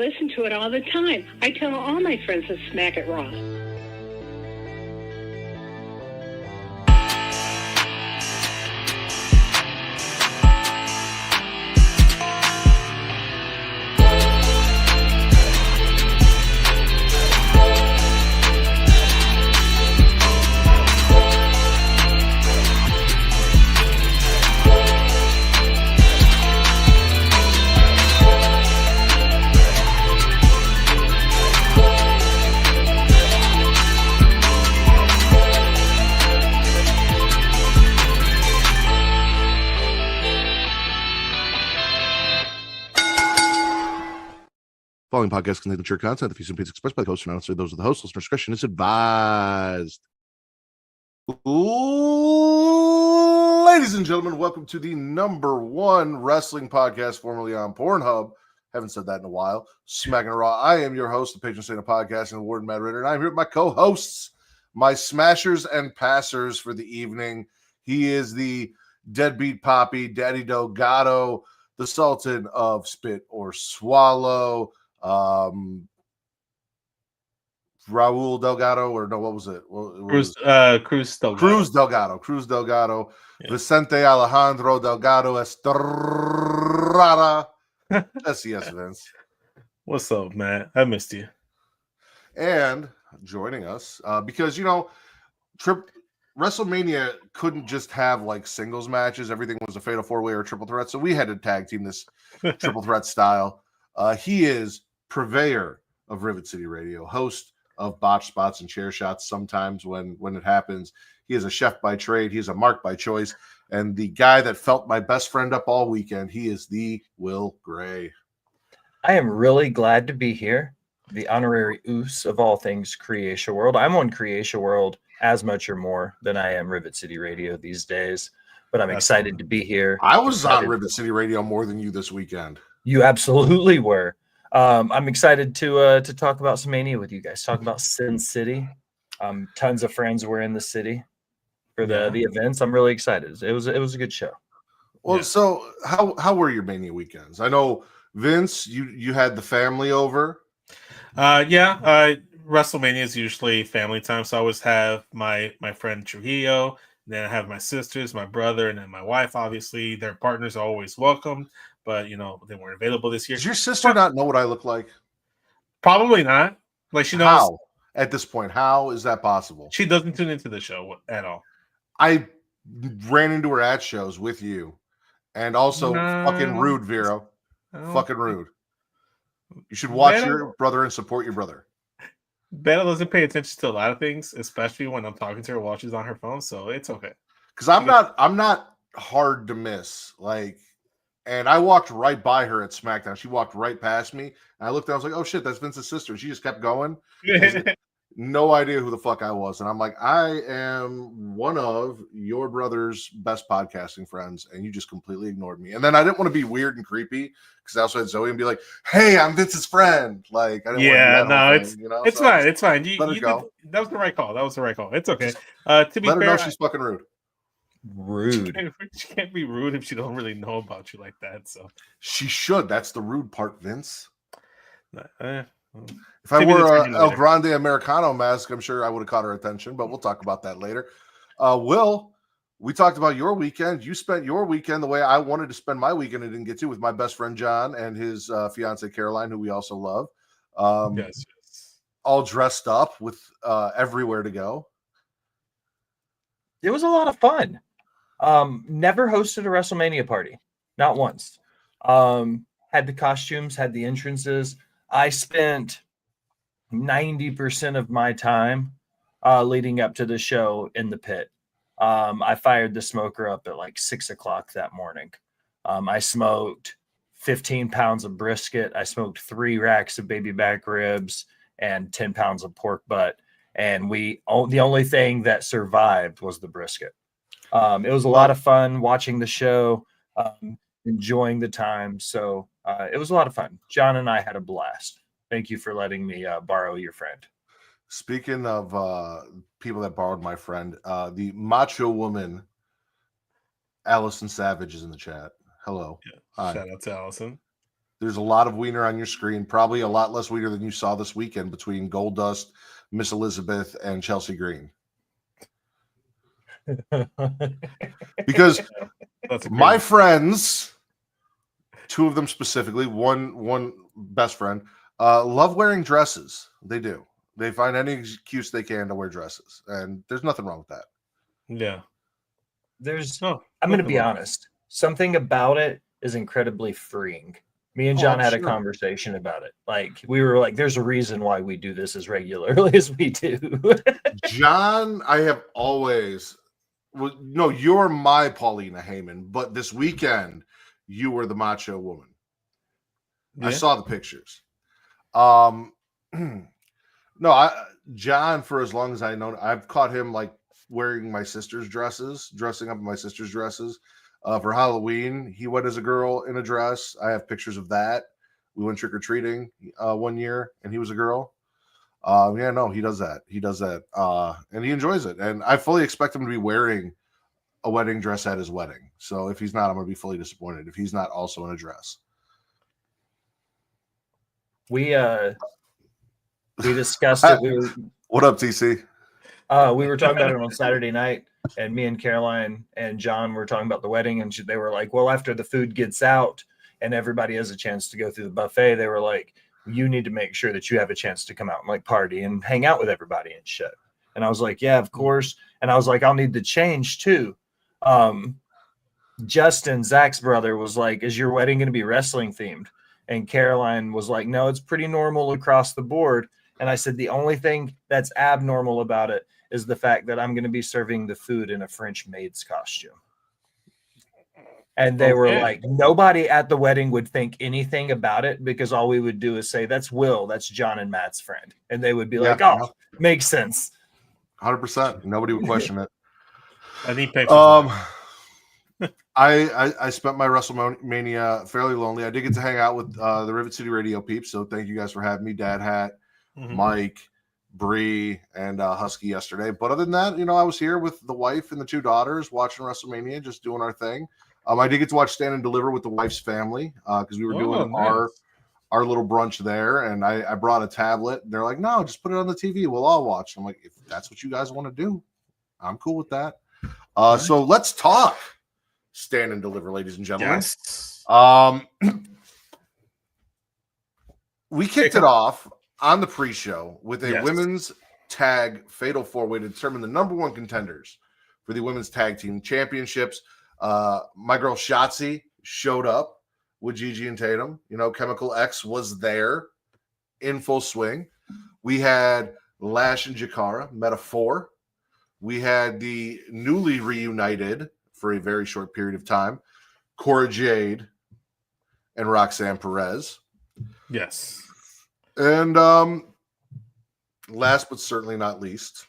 listen to it all the time. I tell all my friends to Smack It Raw. Following podcast contains mature content. The views and opinions expressed by the host are not necessarily those of the host. Listener discretion is advised. Ladies and gentlemen, welcome to the #1 wrestling podcast formerly on Pornhub. Haven't said that in a while. Smackin It Raw. I am your host, the patron saint of podcasting, Warden Matt Ritter, and I'm here with my co-hosts, my smashers and passers for the evening. He is the deadbeat poppy, Daddy Delgado, the Sultan of Spit or Swallow. Raul Delgado, or no, what was it? Cruz Delgado. Yeah. Vicente Alejandro Delgado Estrada. yes, Vince. What's up, man? I missed you. And joining us, because, you know, WrestleMania couldn't just have like singles matches. Everything was a fatal four-way or triple threat. So we had to tag team this triple threat style. He is purveyor of Rivet City Radio, host of Botch Spots and Chair Shots sometimes when it happens. He is a chef by trade. He is a mark by choice. And the guy that felt my best friend up all weekend, he is the Will Gray. I am really glad to be here. The honorary oos of all things Creation World. I'm on Creation World as much or more than I am Rivet City Radio these days. But I'm excited to be here. I was on Rivet City Radio more than you this weekend. You absolutely were. I'm excited to talk about some Mania with you guys. Talk about Sin City. Tons of friends were in the city for the events. I'm really excited. It was a good show. Well, so how were your Mania weekends? I know, Vince, you had the family over. WrestleMania is usually family time, so I always have my friend Trujillo, then I have my sisters, my brother, and then my wife. Obviously, their partners are always welcome. But, you know, they weren't available this year. Does your sister not know what I look like? Probably not. Like, she knows. How? At this point, how is that possible? She doesn't tune into the show at all. I ran into her at shows with you. And also, fucking rude, Vero. Fucking rude. You should watch your brother and support your brother. Bella doesn't pay attention to a lot of things, especially when I'm talking to her while she's on her phone, so it's okay. Because I'm not hard to miss. Like, and I walked right by her at SmackDown. She walked right past me. And I looked down. I was like, oh, shit, that's Vince's sister. And she just kept going. No idea who the fuck I was. And I'm like, I am one of your brother's best podcasting friends. And you just completely ignored me. And then I didn't want to be weird and creepy because I also had Zoe and be like, hey, I'm Vince's friend. Like, I didn't want to do that it's fine. It's fine. Let her go. That was the right call. It's okay. To be let her fair, know she's fucking rude. She can't be rude if she don't really know about you like that. So she should. That's the rude part, Vince. If I maybe wore that's a El Grande Americano mask, I'm sure I would have caught her attention, but we'll talk about that later. Will, we talked about your weekend. You spent your weekend the way I wanted to spend my weekend and didn't get to, with my best friend John and his fiance Caroline, who we also love. Yes. All dressed up with everywhere to go. It was a lot of fun. Never hosted a WrestleMania party. Not once. Had the costumes, had the entrances. I spent 90% of my time leading up to the show in the pit. I fired the smoker up at like 6:00 that morning. I smoked 15 pounds of brisket. I smoked 3 racks of baby back ribs and 10 pounds of pork butt. And the only thing that survived was the brisket. It was a lot of fun watching the show, enjoying the time. So it was a lot of fun. John and I had a blast. Thank you for letting me borrow your friend. Speaking of people that borrowed my friend, the macho woman, Allison Savage, is in the chat. Hello. Yeah. Shout out to Allison. There's a lot of wiener on your screen, probably a lot less wiener than you saw this weekend between Goldust, Miss Elizabeth, and Chelsea Green. Because my friends, two of them specifically, one best friend, love wearing dresses. They do. They find any excuse they can to wear dresses, and there's nothing wrong with that. Yeah. I'm going to be honest. Something about it is incredibly freeing. Me and John had a conversation about it. Like, we were like, there's a reason why we do this as regularly as we do. John, I have always, no, you're my Paulina Heyman, but this weekend, you were the macho woman. Yeah. I saw the pictures. No, John, for as long as I know, I've caught him like wearing my sister's dresses, dressing up in my sister's dresses. For Halloween, he went as a girl in a dress. I have pictures of that. We went trick-or-treating one year, and he was a girl. Yeah, no, he does that. He does that. And he enjoys it. And I fully expect him to be wearing a wedding dress at his wedding. So if he's not, I'm going to be fully disappointed if he's not also in a dress. We discussed it. What up, TC? We were talking about it on Saturday night, and me and Caroline and John were talking about the wedding, and they were like, well, after the food gets out and everybody has a chance to go through the buffet, they were like, you need to make sure that you have a chance to come out and like party and hang out with everybody and shit. And I was like, yeah, of course. And I was like, I'll need to change too. Justin, Zach's brother, was like, is your wedding going to be wrestling themed? And Caroline was like, no, it's pretty normal across the board. And I said, the only thing that's abnormal about it is the fact that I'm going to be serving the food in a French maid's costume. And they were like, nobody at the wedding would think anything about it because all we would do is say, that's Will, that's John and Matt's friend. And they would be like, oh, makes sense. 100%. Nobody would question it. I need pictures. I spent my WrestleMania fairly lonely. I did get to hang out with the Rivet City Radio peeps, so thank you guys for having me. Dad Hat, Mike, Bree, and Husky yesterday. But other than that, I was here with the wife and the two daughters watching WrestleMania, just doing our thing. I did get to watch Stand and Deliver with the wife's family because we were doing our little brunch there, and I brought a tablet. They're like, no, just put it on the TV. We'll all watch. I'm like, if that's what you guys want to do, I'm cool with that. So let's talk Stand and Deliver, ladies and gentlemen. Yes. We kicked it off on the pre-show with a women's tag fatal four-way to determine the number one contenders for the women's tag team championships. My girl Shotzi showed up with Gigi and Tatum. Chemical X was there in full swing. We had Lash and Jakara, Metaphor. We had the newly reunited for a very short period of time, Cora Jade and Roxanne Perez. Yes. And last but certainly not least,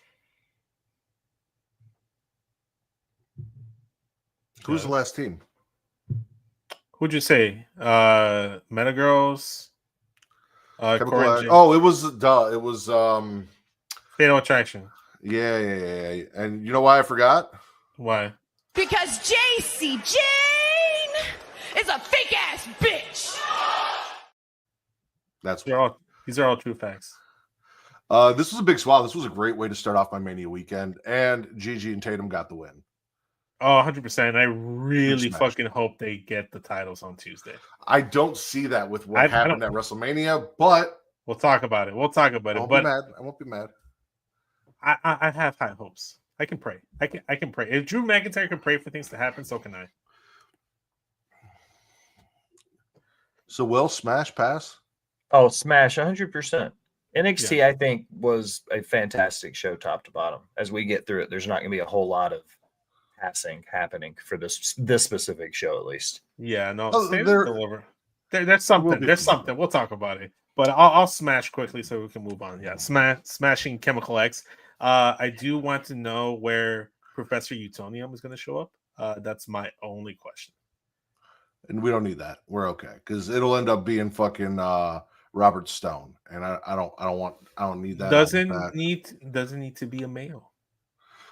who's the last team? Who'd you say? Meta Girls? It was it was Fatal Attraction. Yeah. And you know why I forgot? Why? Because JC Jane is a fake ass bitch. These are all true facts. This was a big swallow. This was a great way to start off my Mania weekend, and Gigi and Tatum got the win. Oh, 100%. I really fucking hope they get the titles on Tuesday. I don't see that with what happened at WrestleMania, but we'll talk about it. I won't be mad. I have high hopes. I can pray. I can pray. If Drew McIntyre can pray for things to happen, so can I. So will Smash pass? Oh, Smash, 100%. NXT, I think, was a fantastic show top to bottom. As we get through it, there's not going to be a whole lot of passing happening for this specific show, at least. Yeah, no. There's something. There's something. We'll talk about it. But I'll smash quickly so we can move on. Yeah, smashing Chemical X. I do want to know where Professor Utonium is going to show up. That's my only question. And we don't need that. We're okay because it'll end up being fucking Robert Stone, and I don't need that. Doesn't need to be a male.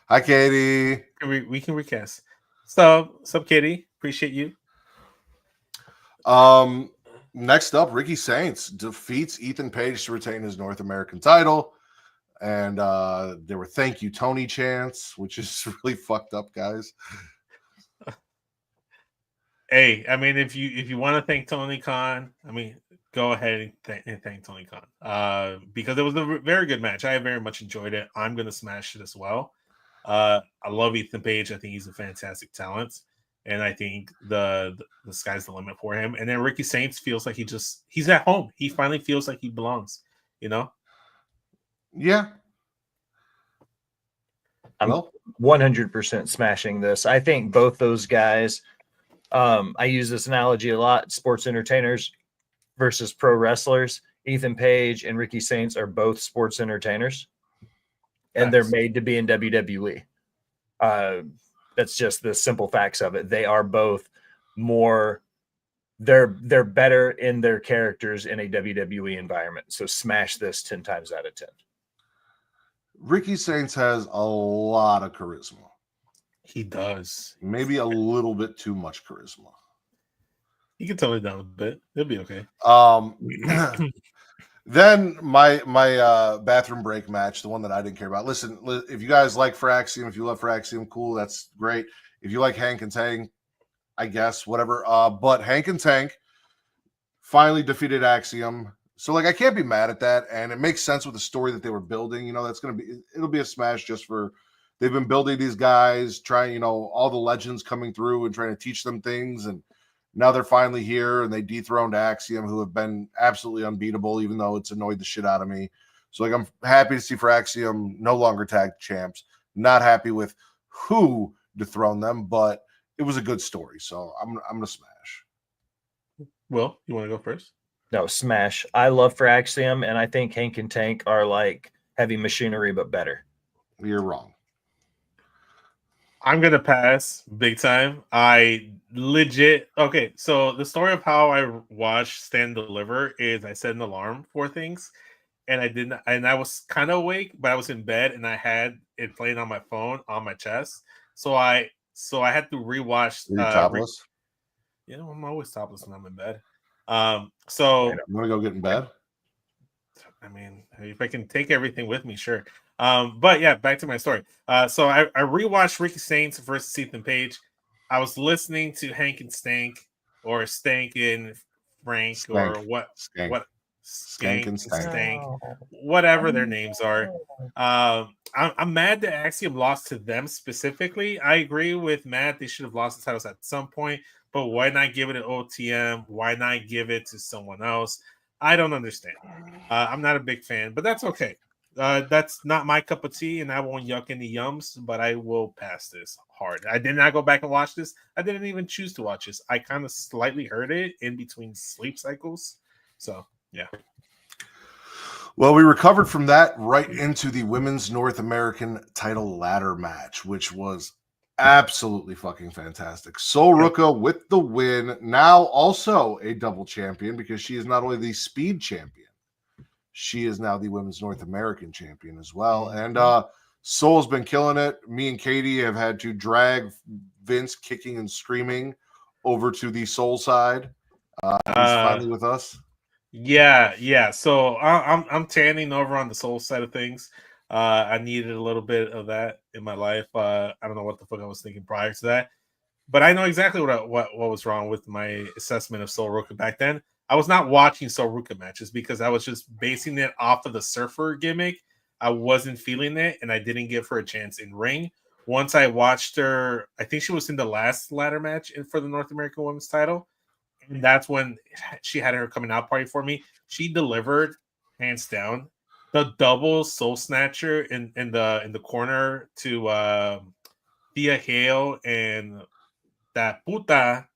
Hi, Katie. We can recast. Sup, Katie? Appreciate you. Next up, Ricky Saints defeats Ethan Page to retain his North American title. And there were thank you Tony chants, which is really fucked up, guys. Hey, I mean, if you want to thank Tony Khan, I mean, go ahead and thank Tony Khan because it was a very good match. I very much enjoyed it. I'm gonna smash it as well. I love Ethan Page. I think he's a fantastic talent, and I think the sky's the limit for him. And then Ricky Saints feels like he's at home. He finally feels like he belongs. You know? Yeah. I'm 100% smashing this. I think both those guys. I use this analogy a lot. Sports entertainers versus pro wrestlers. Ethan Page and Ricky Saints are both sports entertainers, and they're made to be in WWE. That's just the simple facts of it. They are both more. They're better in their characters in a WWE environment. So smash this 10 times out of 10. Ricky Saints has a lot of charisma. He does. Maybe a little bit too much charisma. You can tone it down a bit. It'll be okay. Then my bathroom break match, the one that I didn't care about. Listen, if you guys like Fraxium, if you love Fraxium, cool, that's great. If you like Hank and Tank, I guess, whatever. But Hank and Tank finally defeated Axiom. So, like, I can't be mad at that. And it makes sense with the story that they were building. You know, it'll be a smash just for, they've been building these guys, trying, you know, all the legends coming through and trying to teach them things. And now they're finally here and they dethroned Axiom, who have been absolutely unbeatable, even though it's annoyed the shit out of me. So, like, I'm happy to see for Axiom no longer tag champs. Not happy with who dethroned them, but it was a good story. So I'm going to smash. Will, you want to go first? No, smash. I love Fraxium, and I think Hank and Tank are like heavy machinery, but better. You're wrong. I'm gonna pass big time. Okay, so the story of how I watched Stand Deliver is I set an alarm for things, and I didn't, and I was kind of awake, but I was in bed and I had it playing on my phone on my chest. So I had to rewatch. Are you topless? You know, I'm always topless when I'm in bed. So you want to go get in bed? I mean, if I can take everything with me, sure. But yeah, back to my story. So I rewatched Ricky Saints versus Ethan Page. I was listening to Hank and Stank, or Stank and Frank, Stank. or what? Skank. What? Skank and Stank. Whatever their names are. I'm mad that Axiom lost to them specifically. I agree with Matt; they should have lost the titles at some point. But why not give it to OTM? Why not give it to someone else? I don't understand. I'm not a big fan, but that's okay. That's not my cup of tea, and I won't yuck any yums, but I will pass this hard. I did not go back and watch this. I didn't even choose to watch this. I kind of slightly heard it in between sleep cycles. So, yeah. Well, we recovered from that right into the Women's North American title ladder match, which was absolutely fucking fantastic. Sol Ruka with the win. Now also a double champion because she is not only the speed champion, she is now the Women's North American champion as well. And Sol's been killing it. Me and Katie have had to drag Vince kicking and screaming over to the Sol side. He's finally with us. Yeah. So I'm tanning over on the Sol side of things. I needed a little bit of that in my life. I don't know what the fuck I was thinking prior to that, but I know exactly what was wrong with my assessment of Sol Ruka back then. I was not watching Sol Ruka matches because I was just basing it off of the surfer gimmick. I wasn't feeling it, and I didn't give her a chance in ring. Once I watched her, I think she was in the last ladder match for the North American Women's title, and that's when she had her coming out party for me. She delivered, hands down. The double soul snatcher in the corner to Thea Hale and that puta.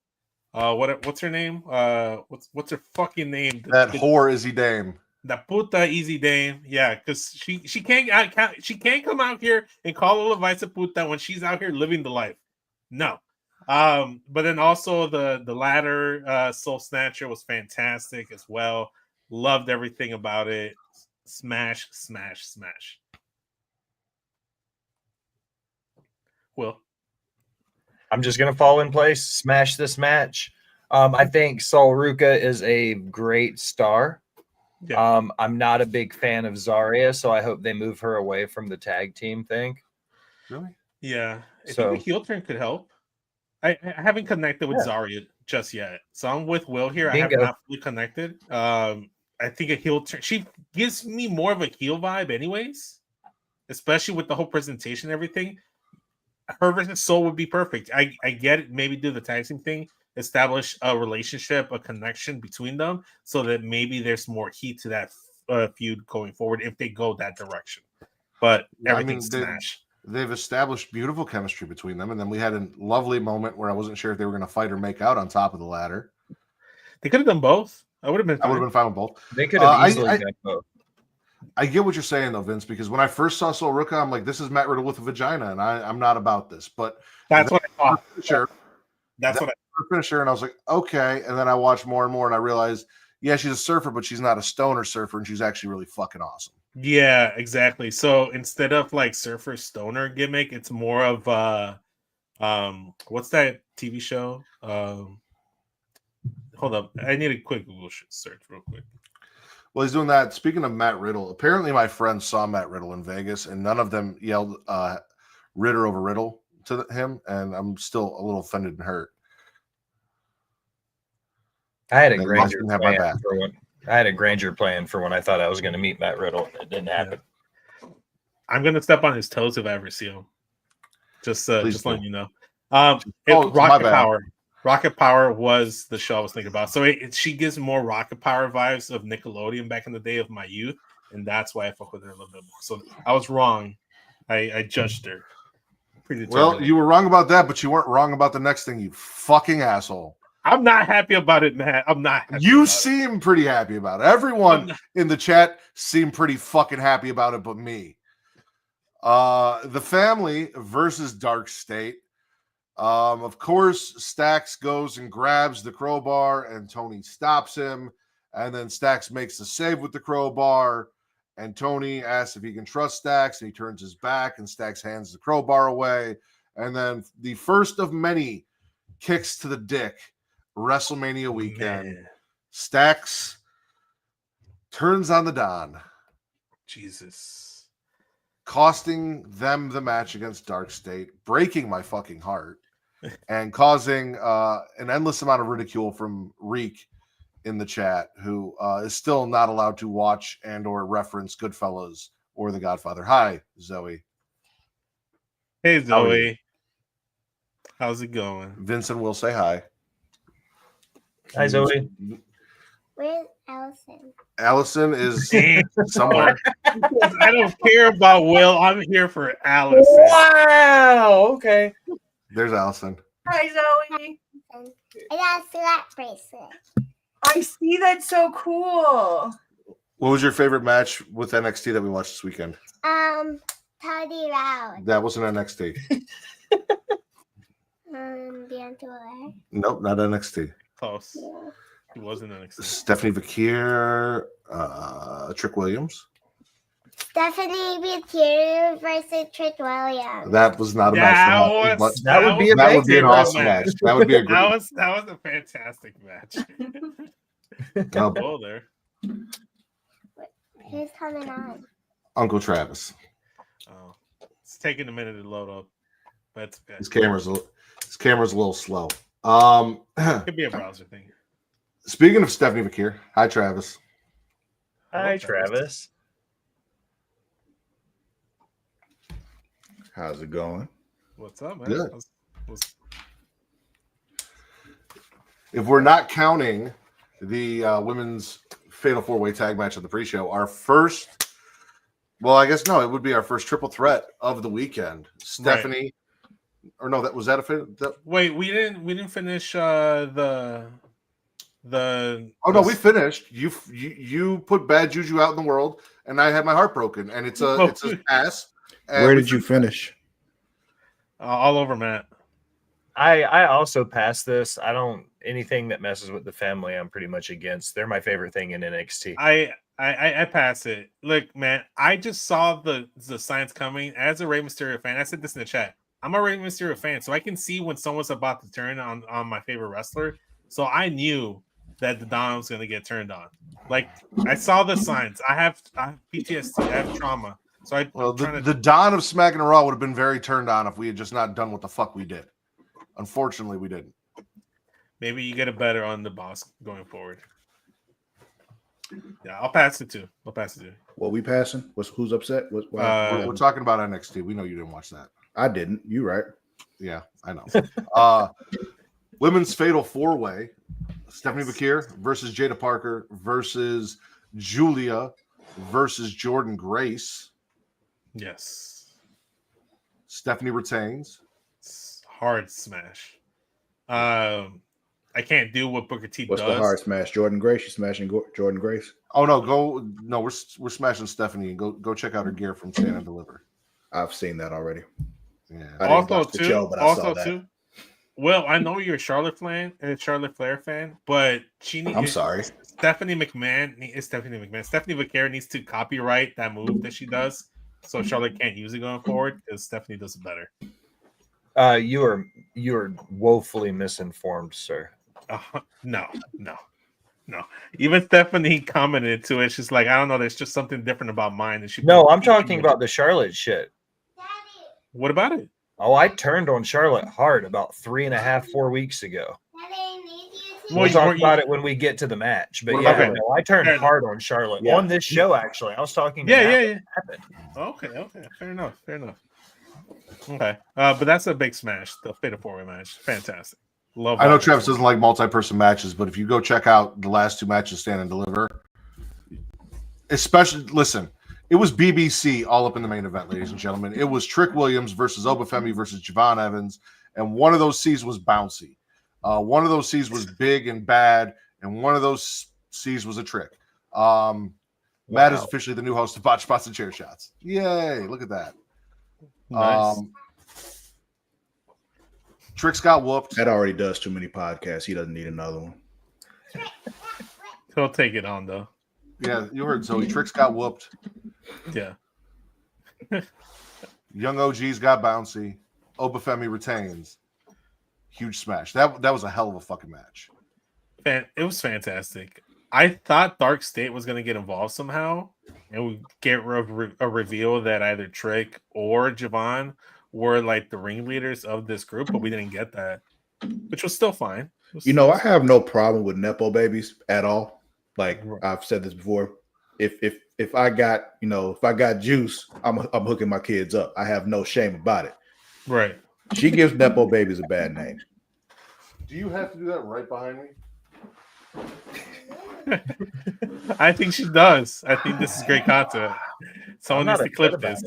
What's her name? What's her fucking name? That whore Izzy Dame. That puta Easy Dame. Yeah, because she can't come out here and call Ola Vice a puta when she's out here living the life. No. But then also the ladder soul snatcher was fantastic as well. Loved everything about it. Smash. Will. I'm just going to fall in place, smash this match. I think Sol Ruka is a great star. Yeah. I'm not a big fan of Zarya, so I hope they move her away from the tag team thing. Really? Yeah. I So- think a heel turn could help. I haven't connected with Yeah. Zarya just yet. So I'm with Will here. I have Bingo. not fully connected. I think a heel turn. She gives me more of a heel vibe, anyways, especially with the whole presentation and everything. Her versus Soul would be perfect. I get it. Maybe do the tag team thing, establish a relationship, a connection between them, so that maybe there's more heat to that feud going forward if they go that direction. But everything's smash. They've established beautiful chemistry between them, and then we had a lovely moment where I wasn't sure if they were going to fight or make out on top of the ladder. They could have done both. I would have been. I would have been fine with both. They could have easily done both. I get what you're saying though, Vince, because when I first saw Sol Ruka, I'm like, this is Matt Riddle with a vagina, and I'm not about this. But that's what I thought. Sure. That's what I finisher, and I was like, okay. And then I watched more and more, and I realized, yeah, she's a surfer, but she's not a stoner surfer, and she's actually really fucking awesome. Yeah, exactly. So instead of like surfer stoner gimmick, it's more of what's that TV show? Hold up, I need a quick Google search real quick. Well, he's doing that. Speaking of Matt Riddle, apparently my friends saw Matt Riddle in Vegas, and none of them yelled Ritter over Riddle to him, and I'm still a little offended and hurt. I had a They grandeur mustn't have my back. plan for when I thought I was going to meet Matt Riddle. It didn't happen. I'm gonna step on his toes if I ever see him. Just letting you know. Rocket Power. Rocket Power was the show I was thinking about. So she gives more Rocket Power vibes of Nickelodeon back in the day of my youth, and that's why I fuck with her a little bit more. So I was wrong. I judged her. Well, you were wrong about that, but you weren't wrong about the next thing, you fucking asshole. I'm not happy about it, Matt. I'm not. You seem pretty happy about it. Everyone in the chat seemed pretty fucking happy about it, but me. The family versus Dark State. Of course, Stax goes and grabs the crowbar, and Tony stops him. And then Stax makes the save with the crowbar, and Tony asks if he can trust Stax, and he turns his back, and Stax hands the crowbar away. And then the first of many kicks to the dick, WrestleMania weekend. Man. Stax turns on the Don. Jesus. Costing them the match against Dark State, breaking my fucking heart, and causing an endless amount of ridicule from Reek in the chat, who is still not allowed to watch and or reference Goodfellas or The Godfather. Hi, Zoe. Hey, Zoe. How's it going? Vincent will say hi. Hi, Zoe. Where's Allison? Allison is somewhere. I don't care about Will. I'm here for Allison. Wow. Okay. There's Allison. Hi, Zoe. I got a slap bracelet. I see. That's so cool. What was your favorite match with NXT that we watched this weekend? Toddy Round. That wasn't NXT. Beyond Tour. Nope, not NXT. Close. It wasn't NXT. Stephanie Vakir, Trick Williams. Stephanie Bakir versus Trick Williams. That was not a match. That would be an awesome match. That would be a great. That was a fantastic match. There. Who's coming on? Uncle Travis. Oh, it's taking a minute to load up. That's okay. His camera's a little slow. Could be a browser thing. Speaking of Stephanie Vakir, hi Travis. Hi Travis. How's it going? What's up, man? Good. If we're not counting the women's Fatal 4-Way tag match of the pre-show, our first, well, I guess no, it would be our first triple threat of the weekend. Stephanie, or no, that was that a fatal? Wait, we didn't finish the. Oh no, we finished. You put bad juju out in the world, and I had my heart broken, and it's a pass. Where did you finish? All over, Matt. I also pass this. I don't anything that messes with the family. I'm pretty much against. They're my favorite thing in NXT. I pass it. Look, man, I just saw the signs coming. As a Rey Mysterio fan, I said this in the chat. I'm a Rey Mysterio fan, so I can see when someone's about to turn on my favorite wrestler. So I knew that the Dom was going to get turned on. Like, I saw the signs. I have PTSD. I have trauma. So the Don of Smackin' It Raw would have been very turned on if we had just not done what the fuck we did. Unfortunately, we didn't. Maybe you get it better on the boss going forward. Yeah, I'll pass it too. What we passing? Who's upset? We're talking about NXT. We know you didn't watch that. I didn't. You right? Yeah, I know. Women's Fatal 4-Way: Stephanie Bakir versus Jada Parker versus Julia versus Jordan Grace. Yes. Stephanie retains. Hard smash. I can't do what Booker T What's does. the hard smash? Jordan Grace? You smashing Jordan Grace? Oh no, we're smashing Stephanie. Go check out her gear from Stand and Deliver. I've seen that already. Yeah. I didn't watch the show, but I saw that. Well, I know you're a Charlotte Flair fan, but I'm sorry. Stephanie Bakir needs to copyright that move that she does, so Charlotte can't use it going forward because Stephanie does it better. You are woefully misinformed, sir. No. Even Stephanie commented to it. She's like, I don't know. There's just something different about mine. And I'm talking about the Charlotte shit. What about it? Oh, I turned on Charlotte hard about 4 weeks ago. Daddy, We'll talk about it when we get to the match. But yeah, okay. I turned hard on Charlotte on this show. Actually, I was talking. Yeah. Okay. Fair enough. Okay, but that's a big smash. The Fatal 4-Way match, fantastic. Love. I know Travis doesn't like multi-person matches, but if you go check out the last two matches, Stand and Deliver, especially listen, it was BBC all up in the main event, ladies and gentlemen. It was Trick Williams versus Obafemi versus Javon Evans, and one of those C's was bouncy. One of those C's was big and bad, and one of those C's was a trick. Matt is officially the new host of Botch Spots and Chair Shots. Yay! Look at that. Nice. Tricks got whooped. That already does too many podcasts. He doesn't need another one. He'll take it on though. Yeah, you heard Zoe. Tricks got whooped. Yeah. Young OGs got bouncy. Obafemi retains. Huge smash. That was a hell of a fucking match. And it was fantastic. I thought Dark State was going to get involved somehow, and we get a reveal that either Trick or Javon were like the ringleaders of this group, but we didn't get that, which was still fine. I have no problem with nepo babies at all. Like I've said this before, if I got juice, I'm hooking my kids up. I have no shame about it. Right. She gives nepo babies a bad name. Do you have to do that right behind me? I think she does. I think this is great content. Someone needs to clip this.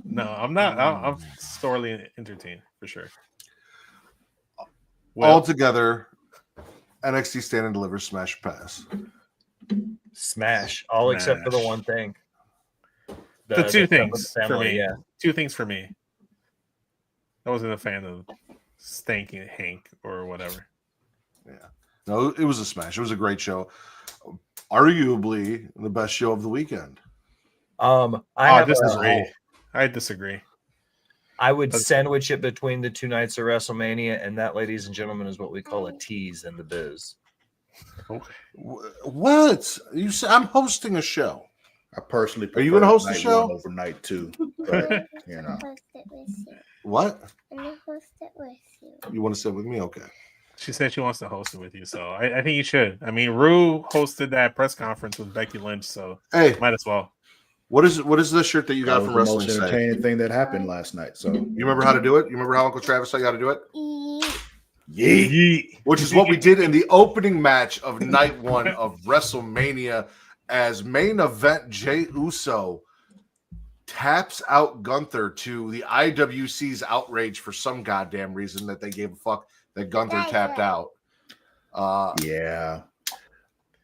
No, I'm not. I'm thoroughly entertained for sure. Altogether, NXT Stand and Deliver Smash Pass. Smash. All except for the one thing. The two things family, for me. Yeah. 2 things for me. I wasn't a fan of Stanky Hank or whatever. Yeah. No, it was a smash. It was a great show. Arguably the best show of the weekend. I disagree. I would sandwich it between the 2 nights of WrestleMania, and that, ladies and gentlemen, is what we call a tease in the biz. Okay. What? You said I'm hosting a show. I personally are you going to host the night show? one over night 2. But, What? I'm going to host it with you. You want to sit with me? Okay. She said she wants to host it with you, so I think you should. I mean, Rue hosted that press conference with Becky Lynch, so hey, might as well. What is the shirt that you got from Wrestling? The most entertaining thing that happened last night. So you remember how to do it? You remember how Uncle Travis taught you how to do it? Yeet. Which is what we did in the opening match of night 1 of WrestleMania, as main event Jey Uso taps out Gunther to the IWC's outrage for some goddamn reason that they gave a fuck that Gunther tapped out. Yeah.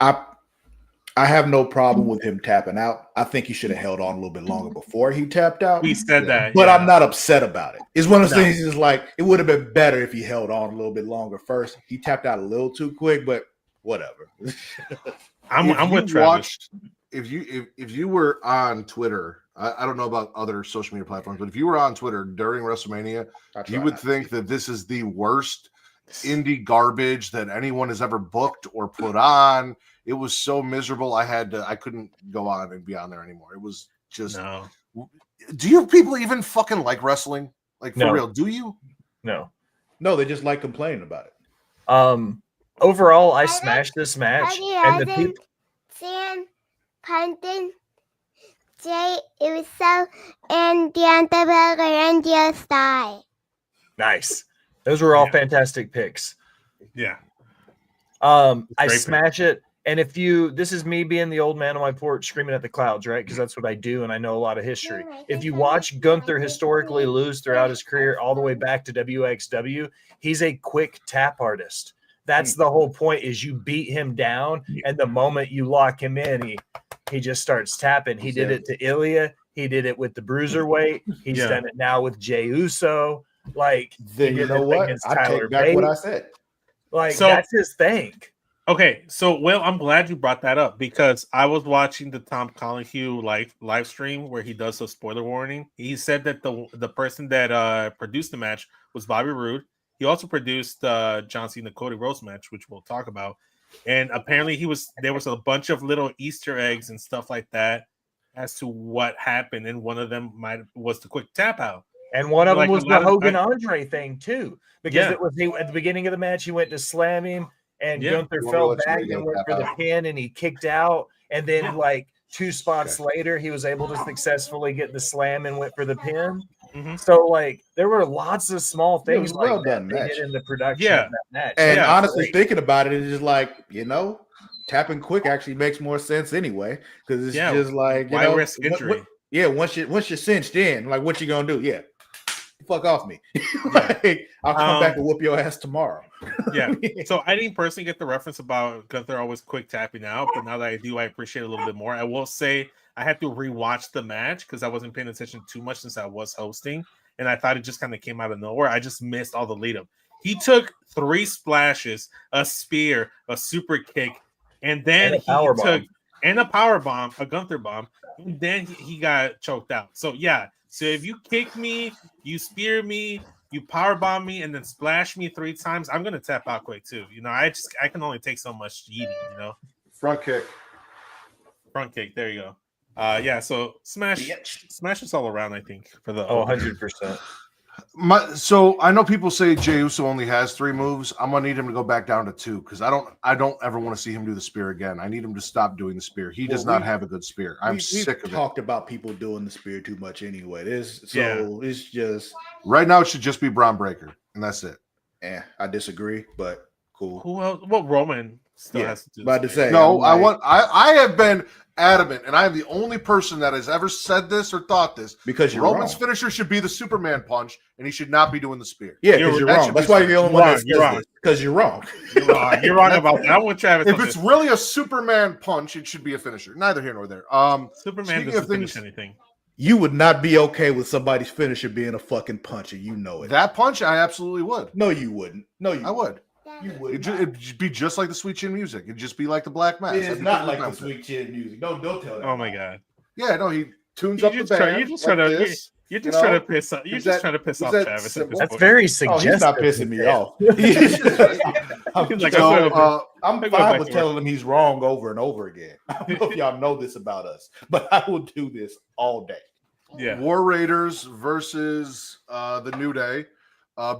I have no problem with him tapping out. I think he should have held on a little bit longer before he tapped out. We said that. But I'm not upset about it. It's one of those things, is like, it would have been better if he held on a little bit longer first. He tapped out a little too quick, but whatever. I'm with Travis. If you were on Twitter, I don't know about other social media platforms, but if you were on Twitter during WrestleMania, you would think that this is the worst indie garbage that anyone has ever booked or put on. It was so miserable. I couldn't go on and be on there anymore. It was just. No. Do you people even fucking like wrestling? Like for real? Do you? No. No, they just like complaining about it. Overall, I smashed this match, and the people. Pumpkin, Jay Uso, and the Underdog and the Star. Nice. Those were all fantastic picks. Yeah. I smash it. And if this is me being the old man on my porch screaming at the clouds, right? Because that's what I do, and I know a lot of history. If you watch Gunther historically lose throughout his career, all the way back to WXW, he's a quick tap artist. That's the whole point, is you beat him down, and the moment you lock him in, he just starts tapping. He did it to Ilya. He did it with the Bruiserweight. He's done it now with Jey Uso. Like, then you know what? I take back what I said. Like, that's his thing. Okay, so I'm glad you brought that up, because I was watching the Tom Colohue live stream where he does the spoiler warning. He said that the person that produced the match was Bobby Roode. He also produced John Cena Cody Rhodes match, which we'll talk about. And apparently there was a bunch of little Easter eggs and stuff like that as to what happened, and one of them was the quick tap out. And one of them was the Hogan Andre thing too, because it was at the beginning of the match he went to slam him, and Gunther fell back and went for the pin, and he kicked out, and then like 2 spots later he was able to successfully get the slam and went for the pin. So like there were lots of small things like that they did in the production of that match. And honestly, thinking about it, it's just like, tapping quick actually makes more sense anyway, because it's just like, why risk injury? Once you're cinched in, like, what you gonna do? Yeah, fuck off me. Like, I'll come back and whoop your ass tomorrow. So I didn't personally get the reference about Gunther always quick tapping out, but now that I do, I appreciate it a little bit more. I will say I had to rewatch the match because I wasn't paying attention too much since I was hosting, and I thought it just kind of came out of nowhere. I just missed all the lead up. He took 3 splashes, a spear, a super kick, and then a power bomb, a Gunther bomb, and then he got choked out. So so if you kick me, you spear me, you power bomb me, and then splash me 3 times, I'm gonna tap out quick too. I can only take so much eating. Front kick. There you go. So smash is all around, I think, for the 100%. So I know people say Jey Uso only has 3 moves. I'm gonna need him to go back down to 2, because I don't ever want to see him do the spear again. I need him to stop doing the spear. He does not have a good spear. I'm sick of it. Talked about people doing the spear too much anyway. It's just right now it should just be Braun Breaker, and that's it. I disagree, but cool. Who else? Well, Roman still has to do. About to say, no, I have been adamant, and I am the only person that has ever said this or thought this, because Roman's finisher should be the Superman punch, and he should not be doing the spear. Yeah, because you're wrong. That's why you're the only one that says this, because you're wrong. You're wrong about that. I'm with Travis. If it's really a Superman punch, it should be a finisher. Neither here nor there. Superman doesn't finish anything. You would not be okay with somebody's finisher being a fucking puncher. You know it. That punch, I absolutely would. No, you wouldn't. I would. You would. It'd be just like the Sweet Chin Music. It'd just be like the Black Mass. It's not like the Sweet Chin Music. Don't tell that. Oh my god. Yeah, no, he tunes up the band. You're just trying to piss off. You're just trying to piss off Travis. That's very suggestive. He's not pissing me off. I'm fine with telling him he's wrong over and over again. I don't know if y'all know this about us, but I will do this all day. Yeah. War Raiders versus the New Day.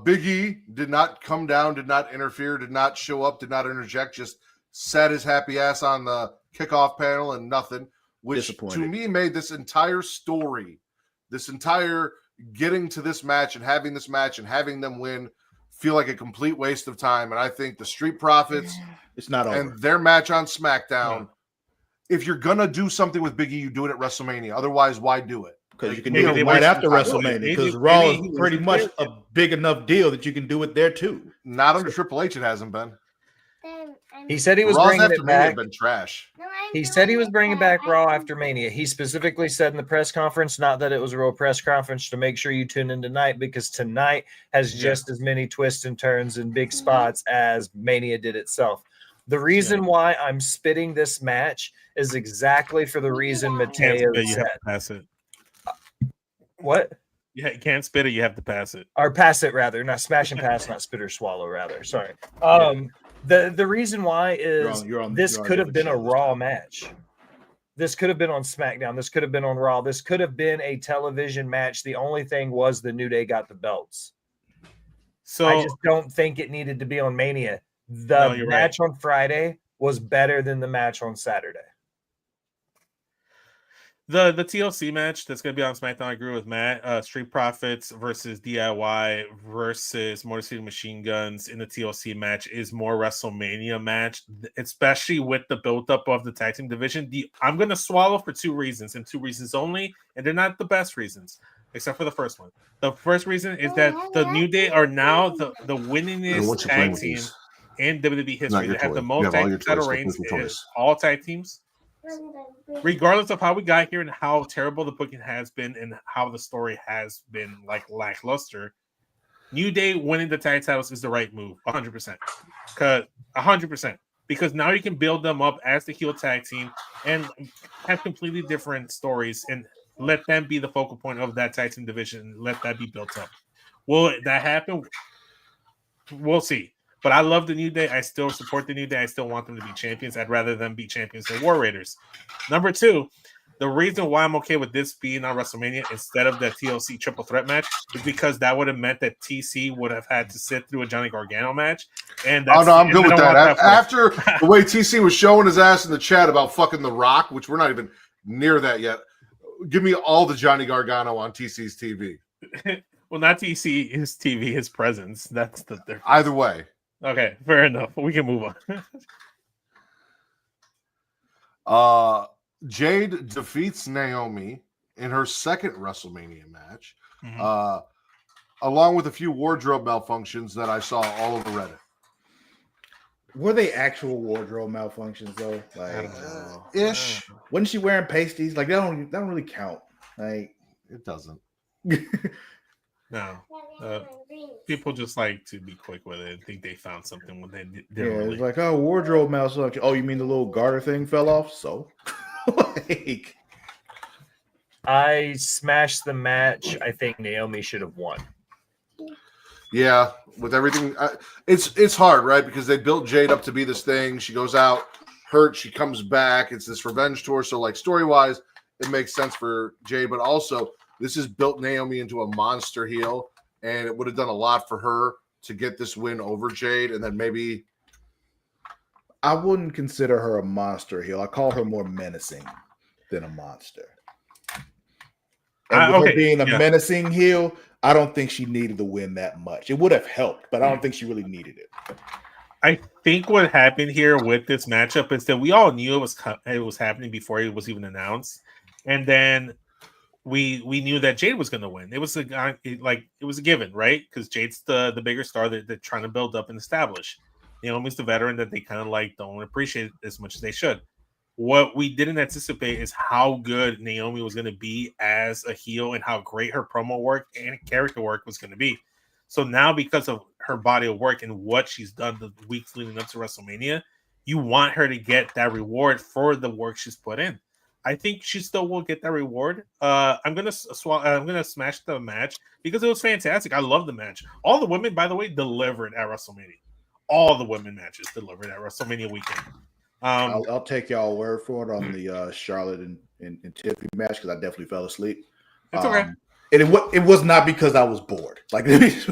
Big E did not come down, did not interfere, did not show up, did not interject, just sat his happy ass on the kickoff panel and nothing, which to me made this entire story, this entire getting to this match and having this match and having them win feel like a complete waste of time. And I think the Street Profits it's not over. And their match on SmackDown, if you're going to do something with Big E, you do it at WrestleMania. Otherwise, why do it? Because you can do it right after WrestleMania. Because Raw is pretty much a big enough deal that you can do it there too. Not under Triple H, it hasn't been. He said he was Raw's bringing it back. Been trash. He said he was bringing back Raw after Mania. He specifically said in the press conference, not that it was a real press conference, to make sure you tune in tonight, because tonight has just as many twists and turns and big spots as Mania did itself. The reason why I'm spitting this match is exactly for the reason Mateo said. Pass it. What? Yeah, you can't spit it. You have to pass it. Or pass it rather, not smash and pass, not spit or swallow rather. Sorry. The reason why is this could have been a Raw match. This could have been on SmackDown. This could have been on Raw. This could have been a television match. The only thing was the New Day got the belts. So I just don't think it needed to be on Mania. The match on Friday was better than the match on Saturday. The TLC match that's going to be on SmackDown, I agree with Matt. Street Profits versus DIY versus Motor City Machine Guns in the TLC match is more WrestleMania match, especially with the buildup of the tag team division. I'm going to swallow for 2 reasons and 2 reasons only, and they're not the best reasons, except for the first one. The first reason is that the New Day are now the winningest tag team in WWE history. They have the most tag team title reigns, all tag teams. Regardless of how we got here and how terrible the booking has been and how the story has been like lackluster, New Day winning the tag titles is the right move, 100%. 100%. Because now you can build them up as the heel tag team and have completely different stories and let them be the focal point of that tag team division and let that be built up. Will that happen? We'll see. But I love the New Day. I still support the New Day. I still want them to be champions. I'd rather them be champions than War Raiders. Number 2, the reason why I'm okay with this being on WrestleMania instead of the TLC triple threat match is because that would have meant that TC would have had to sit through a Johnny Gargano match. And I'm good with that. After the way TC was showing his ass in the chat about fucking The Rock, which we're not even near that yet, give me all the Johnny Gargano on TC's TV. Well, not TC, his TV, his presence. That's the difference. Either way. Okay, fair enough. We can move on. Jade defeats Naomi in her second WrestleMania match, along with a few wardrobe malfunctions that I saw all over Reddit. Were they actual wardrobe malfunctions though? Like, ish. Wasn't she wearing pasties? Like, that don't really count. Like, it doesn't. No. People just like to be quick with it and think they found something when they didn't. Yeah, really. it's like, oh, wardrobe malfunction. Oh, you mean the little garter thing fell off? So, like, I smashed the match. I think Naomi should have won. Yeah, with everything, it's hard, right? Because they built Jade up to be this thing. She goes out hurt, she comes back. It's this revenge tour. So, like, story wise, it makes sense for Jade, but also this has built Naomi into a monster heel. And it would have done a lot for her to get this win over Jade. And then maybe I wouldn't consider her a monster heel. I call her more menacing than a monster. And with her being a menacing heel, I don't think she needed to win that much. It would have helped, but I don't think she really needed it. I think what happened here with this matchup is that we all knew it was happening before it was even announced. And then we knew that Jade was going to win. It was it was a given, right? Because Jade's the bigger star that they're trying to build up and establish. Naomi's the veteran that they kind of like don't appreciate as much as they should. What we didn't anticipate is how good Naomi was going to be as a heel and how great her promo work and character work was going to be. So now, because of her body of work and what she's done the weeks leading up to WrestleMania, you want her to get that reward for the work she's put in. I think she still will get that reward. I'm gonna smash the match because it was fantastic. I love the match. All the women, by the way, delivered at WrestleMania. All the women matches delivered at WrestleMania weekend. I'll take y'all word for it on the Charlotte and Tiffany match because I definitely fell asleep. It's okay. And it was not because I was bored. Like, it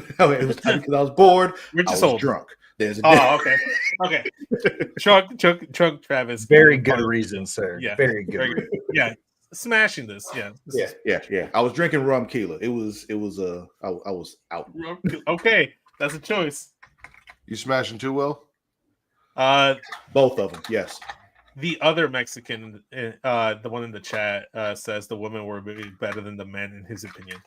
was not because I was bored. We're just I was drunk. Okay. Chuck Travis. Very good reason, sir. Yeah, very good. Reason. Yeah, smashing this. Yeah. I was drinking rum Keela. I was out. Okay, that's a choice. You smashing too, Will? Both of them. Yes. The other Mexican, the one in the chat, says the women were better than the men in his opinion.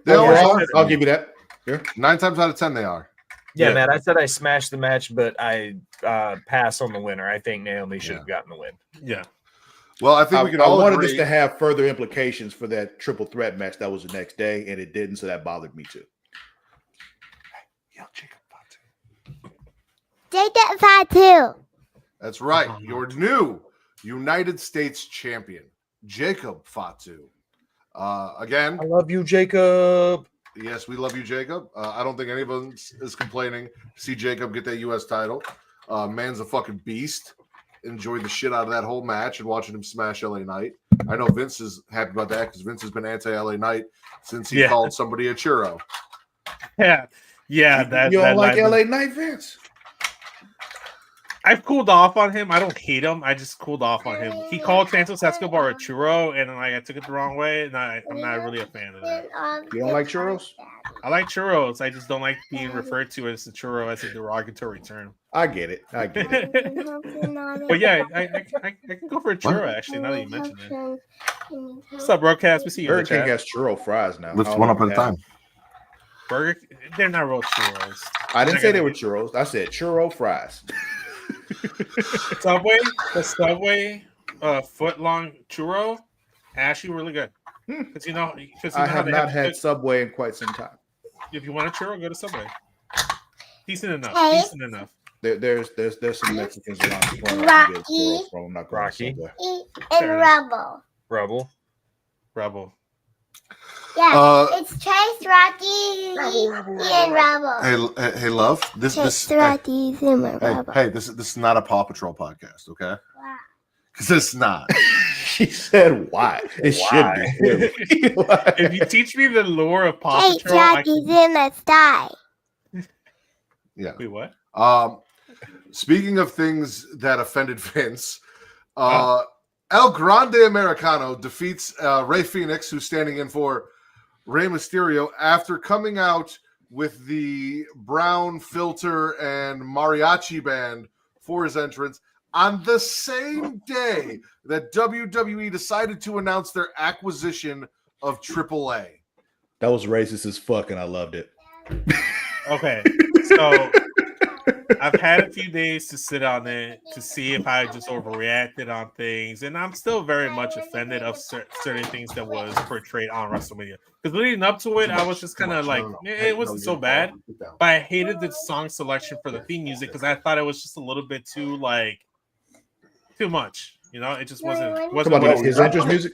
They are. I'll give you that. Sure. 9 times out of 10, they are. Yeah, man. I said I smashed the match, but I pass on the winner. I think Naomi should have gotten the win. Yeah. Well, I think we can all wanted agree. this to have further implications for that triple threat match that was the next day, and it didn't, so that bothered me too. Yo, Jacob Fatu. Jacob Fatu. That's right. Your new United States champion, Jacob Fatu. Again, I love you, Jacob. yes, we love you, Jacob. I don't think anyone is complaining to see Jacob get that U.S. title. Man's a fucking beast. Enjoyed the shit out of that whole match and watching him smash LA Knight. I know Vince is happy about that because Vince has been anti-LA Knight since he called somebody a churro. Yeah. You don't like LA Knight, Vince? I've cooled off on him. I don't hate him. I just cooled off on him. He called Santos Escobar a churro, and I took it the wrong way, and I'm not really a fan of that. You don't like churros? I like churros. I just don't like being referred to as a churro as a derogatory term. I get it. But yeah, I can go for a churro, actually, now that you mention it. What's up, broadcast? We see you. Burger King has churro fries now. Lift one up at a time. Burger, they're not real churros. I didn't say they were churros. I said churro fries. The Subway foot long churro, actually really good. Because I have not had Subway in quite some time. If you want a churro, go to Subway. Decent enough. Hey. Decent enough. There's some Mexicans around the corner. Rocky. I'm not Rocky. And Rebel. Rebel. Yeah, it's Chase, Rocky, and Rebel. Hey, love. This Rocky, and Rebel. Hey, this is not a Paw Patrol podcast, okay? Because it's not. She said, "Why? It should be." If you teach me the lore of Paw Hey, Patrol, Rocky's in the sky. Yeah. Wait, what? Speaking of things that offended Vince, El Grande Americano defeats Rey Fenix, who's standing in for Rey Mysterio, after coming out with the brown filter and mariachi band for his entrance on the same day that WWE decided to announce their acquisition of AAA. That was racist as fuck, and I loved it. Okay, so I've had a few days to sit on it to see if I just overreacted on things, and I'm still very much offended of certain things that was portrayed on WrestleMania. Because leading up to it, I was just kind of like, it wasn't so bad, but I hated the song selection for the theme music because I thought it was just a little bit too much. It just wasn't. About his entrance music.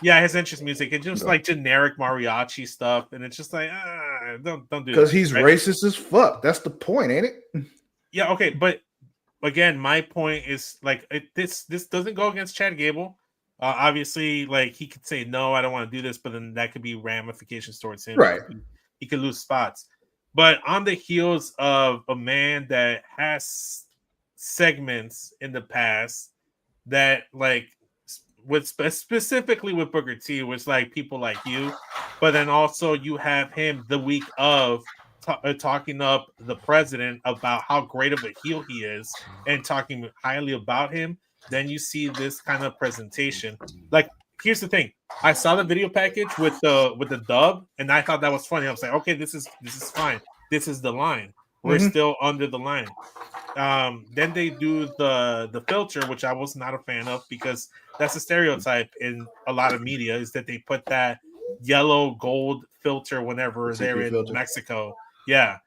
Yeah, his entrance music. It's just like generic mariachi stuff, and it's just like, don't do. Because he's racist as fuck. That's the point, ain't it? Yeah, okay, but again, my point is like this doesn't go against Chad Gable. Obviously, like he could say no, I don't want to do this, but then that could be ramifications towards him. Right. He could lose spots. But on the heels of a man that has segments in the past that like specifically with Booker T was like people like you, but then also you have him the week of talking up the president about how great of a heel he is and talking highly about him. Then you see this kind of presentation. Like, here's the thing: I saw the video package with the dub, and I thought that was funny. I was like, okay, this is fine. This is the line. We're still under the line. Then they do the filter, which I was not a fan of because that's a stereotype in a lot of media is that they put that yellow gold filter whenever they're in Mexico. Yeah,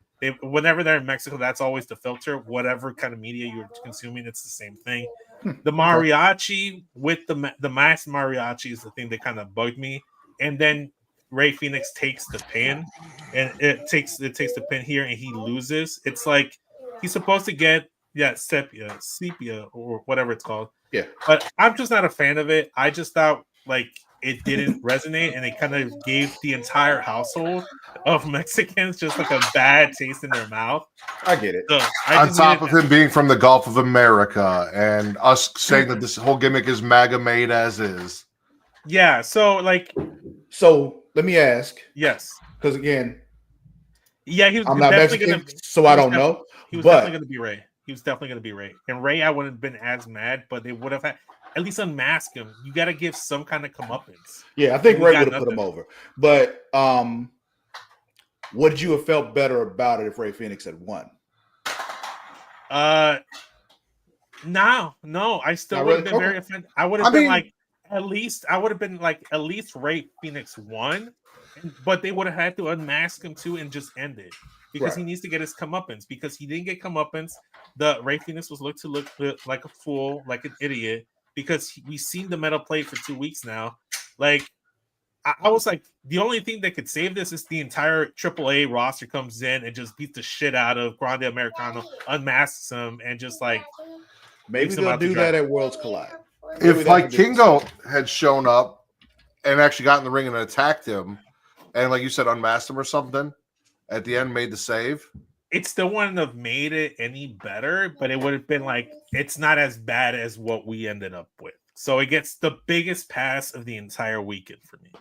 whenever they're in Mexico, that's always the filter. Whatever kind of media you're consuming, it's the same thing. The mariachi with the masked mariachi is the thing that kind of bugged me. And then Rey Fenix takes the pin, and it takes the pin here, and he loses. It's like he's supposed to get sepia or whatever it's called. Yeah, but I'm just not a fan of it. I just thought like it didn't resonate, and it kind of gave the entire household of Mexicans just like a bad taste in their mouth. I get it. So on top of him being from the Gulf of America and us saying that this whole gimmick is MAGA made as is. Yeah, so let me ask. Yes. Because again, he was I'm not definitely Mexican, so I don't know. He was definitely going to be Rey. He was definitely going to be Rey. And Rey, I wouldn't have been as mad, but they would have had at least unmask him. You got to give some kind of comeuppance. Yeah, I think Rey would have put him over. But would you have felt better about it if Rey Fenix had won? No. I still would have been very offended. I would have been like, at least Rey Fenix won, but they would have had to unmask him too and just end it because he needs to get his comeuppance because he didn't get comeuppance. The Rey Fenix was look like a fool, like an idiot because we've seen the metal plate for 2 weeks now. Like I was like, the only thing that could save this is the entire AAA roster comes in and just beats the shit out of Grande Americano, unmasks him, and just like Maybe him they'll out to do dry. that at Worlds Collide. If like Kingo had shown up and actually got in the ring and attacked him, and like you said, unmasked him or something, at the end made the save. It still wouldn't have made it any better, but it would have been like it's not as bad as what we ended up with. So it gets the biggest pass of the entire weekend for me.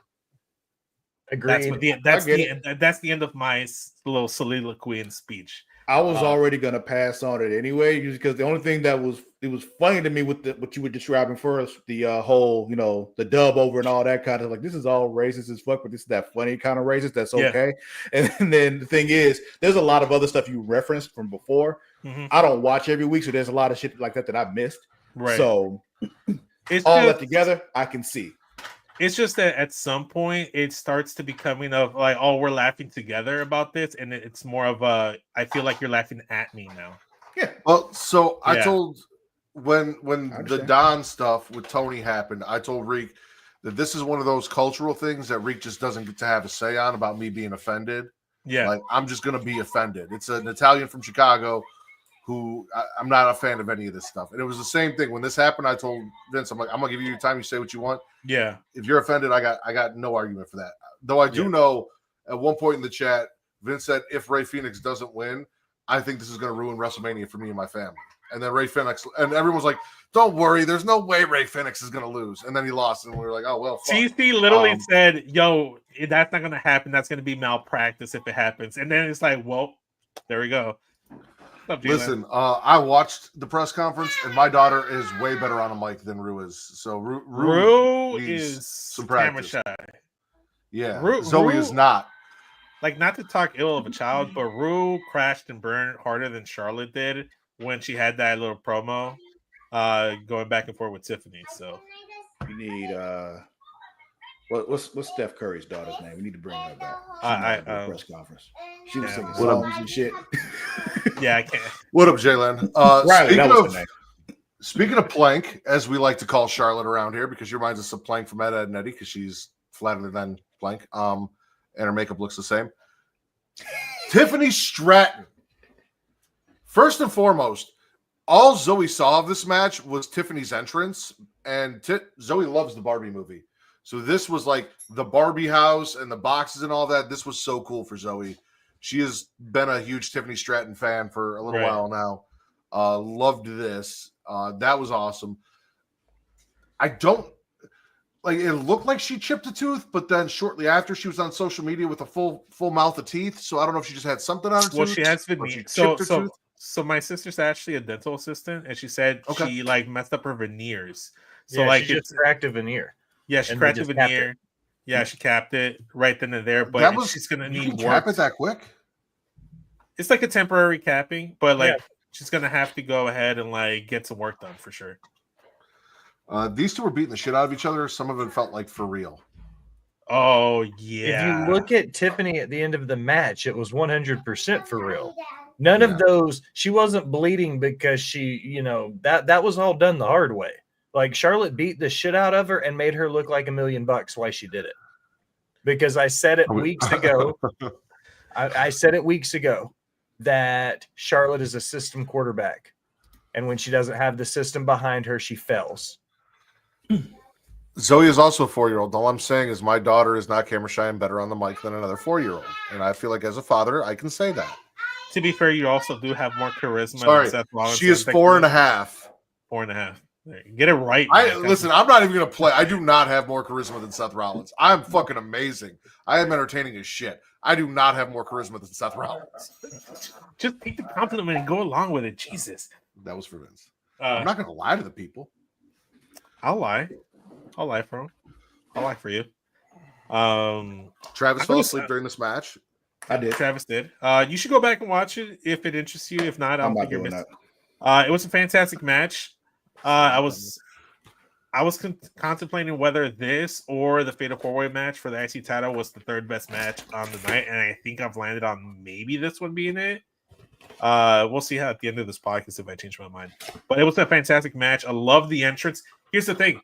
Agreed. That's the end of my little soliloquy and speech. I was already gonna pass on it anyway, just because the only thing that was funny to me with what you were describing first, the whole the dub over and all that kind of like this is all racist as fuck, but this is that funny kind of racist that's okay. Yeah. And then the thing is, there's a lot of other stuff you referenced from before. Mm-hmm. I don't watch every week, so there's a lot of shit like that I've missed. Right. So it's all that together, I can see. It's just that at some point it starts to becoming of like, oh, we're laughing together about this, and it's more of a I feel like you're laughing at me now. Yeah. Well, so I told when the Don stuff with Tony happened, I told Reek that this is one of those cultural things that Reek just doesn't get to have a say on about me being offended. Yeah. Like I'm just gonna be offended. It's an Italian from Chicago who I'm not a fan of any of this stuff. And it was the same thing. When this happened, I told Vince, I'm like, I'm gonna give you your time, you say what you want. Yeah. If you're offended, I got no argument for that. Though I do know at one point in the chat, Vince said if Rey Fenix doesn't win, I think this is gonna ruin WrestleMania for me and my family. And then Rey Fenix, and everyone's like, don't worry, there's no way Rey Fenix is gonna lose. And then he lost, and we were like, oh well. TC literally said, yo, that's not gonna happen. That's gonna be malpractice if it happens. And then it's like, well, there we go. Listen, I watched the press conference, and my daughter is way better on a mic than Rue is. So Rue is some practice. Camera shy. Yeah, Zoe is not. Like, not to talk ill of a child, but Rue crashed and burned harder than Charlotte did when she had that little promo going back and forth with Tiffany. So you need what's Steph Curry's daughter's name? We need to bring her back. Press conference. She was singing songs and shit. Yeah, I can't. What up, Jalen? Riley, speaking of Plank, as we like to call Charlotte around here, because she reminds us of Plank from Ed, Ed and Eddie, because she's flatter than Plank, and her makeup looks the same. Tiffany Stratton. First and foremost, all Zoe saw of this match was Tiffany's entrance, and Zoe loves the Barbie movie. So this was like the Barbie house and the boxes and all that. This was so cool for Zoe. She has been a huge Tiffany Stratton fan for a little while now. Loved this. That was awesome. I don't like it looked like she chipped a tooth, but then shortly after she was on social media with a full mouth of teeth. So I don't know if she just had something on her tooth. Well, she has veneers. So my sister's actually a dental assistant, and she said she like messed up her veneers. So like she just cracked a veneer. Yeah, she cracked the veneer. Yeah, she capped it right then and there. But she's gonna need work. Cap it that quick? It's like a temporary capping, but like she's gonna have to go ahead and like get some work done for sure. These two were beating the shit out of each other. Some of it felt like for real. Oh yeah. If you look at Tiffany at the end of the match, it was 100% for real. None of those. She wasn't bleeding because she, that was all done the hard way. Like Charlotte beat the shit out of her and made her look like $1 million why she did it. Because I said it weeks ago. I said it weeks ago that Charlotte is a system quarterback. And when she doesn't have the system behind her, she fails. Zoe is also a 4-year-old. All I'm saying is my daughter is not camera shy and better on the mic than another 4-year-old. And I feel like as a father, I can say that. To be fair, you also do have more charisma. Sorry, than Seth Rollins. She is 4.5. 4.5. Get it right. Listen, I'm not even going to play. I do not have more charisma than Seth Rollins. I'm fucking amazing. I am entertaining as shit. I do not have more charisma than Seth Rollins. Just take the compliment and go along with it. Jesus. That was for Vince. I'm not going to lie to the people. I'll lie for him. I'll lie for you. Travis fell asleep during this match. I did. Travis did. You should go back and watch it if it interests you. If not, I'm not doing that. It was a fantastic match. I was contemplating whether this or the Fatal 4-Way match for the IC title was the third best match on the night, and I think I've landed on maybe this one being it. We'll see how at the end of this podcast if I change my mind. But it was a fantastic match. I love the entrance. Here's the thing.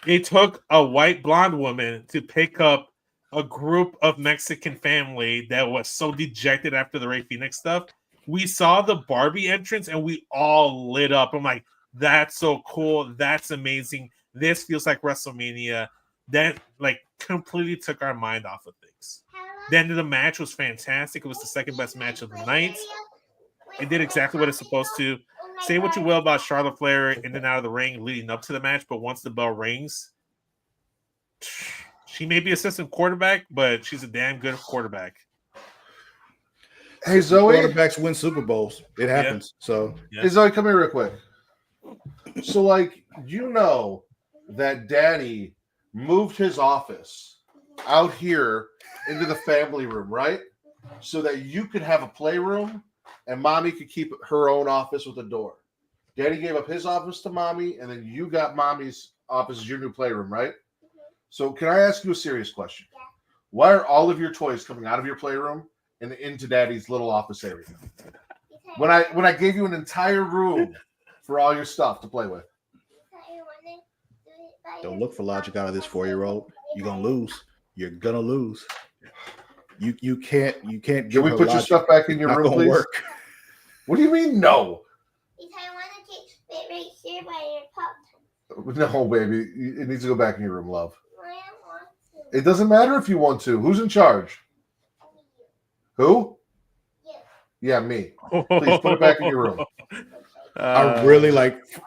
It took a white blonde woman to pick up a group of Mexican family that was so dejected after the Ray Phoenix stuff. We saw the Barbie entrance and we all lit up. I'm like, that's so cool. That's amazing. This feels like WrestleMania. That like completely took our mind off of things. The end of the match was fantastic. It was the second best match of the night. It did exactly what it's supposed to. Say what you will about Charlotte Flair in and out of the ring leading up to the match, but once the bell rings, she may be assistant quarterback, but she's a damn good quarterback. Hey, Zoe. Quarterbacks win Super Bowls. It happens. Yeah. So, Hey, Zoe, come here real quick. So, like, that Daddy moved his office out here into the family room, right? So that you could have a playroom and Mommy could keep her own office with a door. Daddy gave up his office to Mommy, and then you got Mommy's office as your new playroom, right? So can I ask you a serious question? Why are all of your toys coming out of your playroom and into Daddy's little office area? When I gave you an entire room for all your stuff to play with. Don't look for logic out of this 4-year-old. You're gonna lose. You're gonna lose. You can't. Can we put your stuff back in your room, please? Work. What do you mean no? Because I want to take it right here by your pop. No, baby. It needs to go back in your room, love. I don't want to. It doesn't matter if you want to. Who's in charge? Who? You. Yeah, me. Please put it back in your room. I really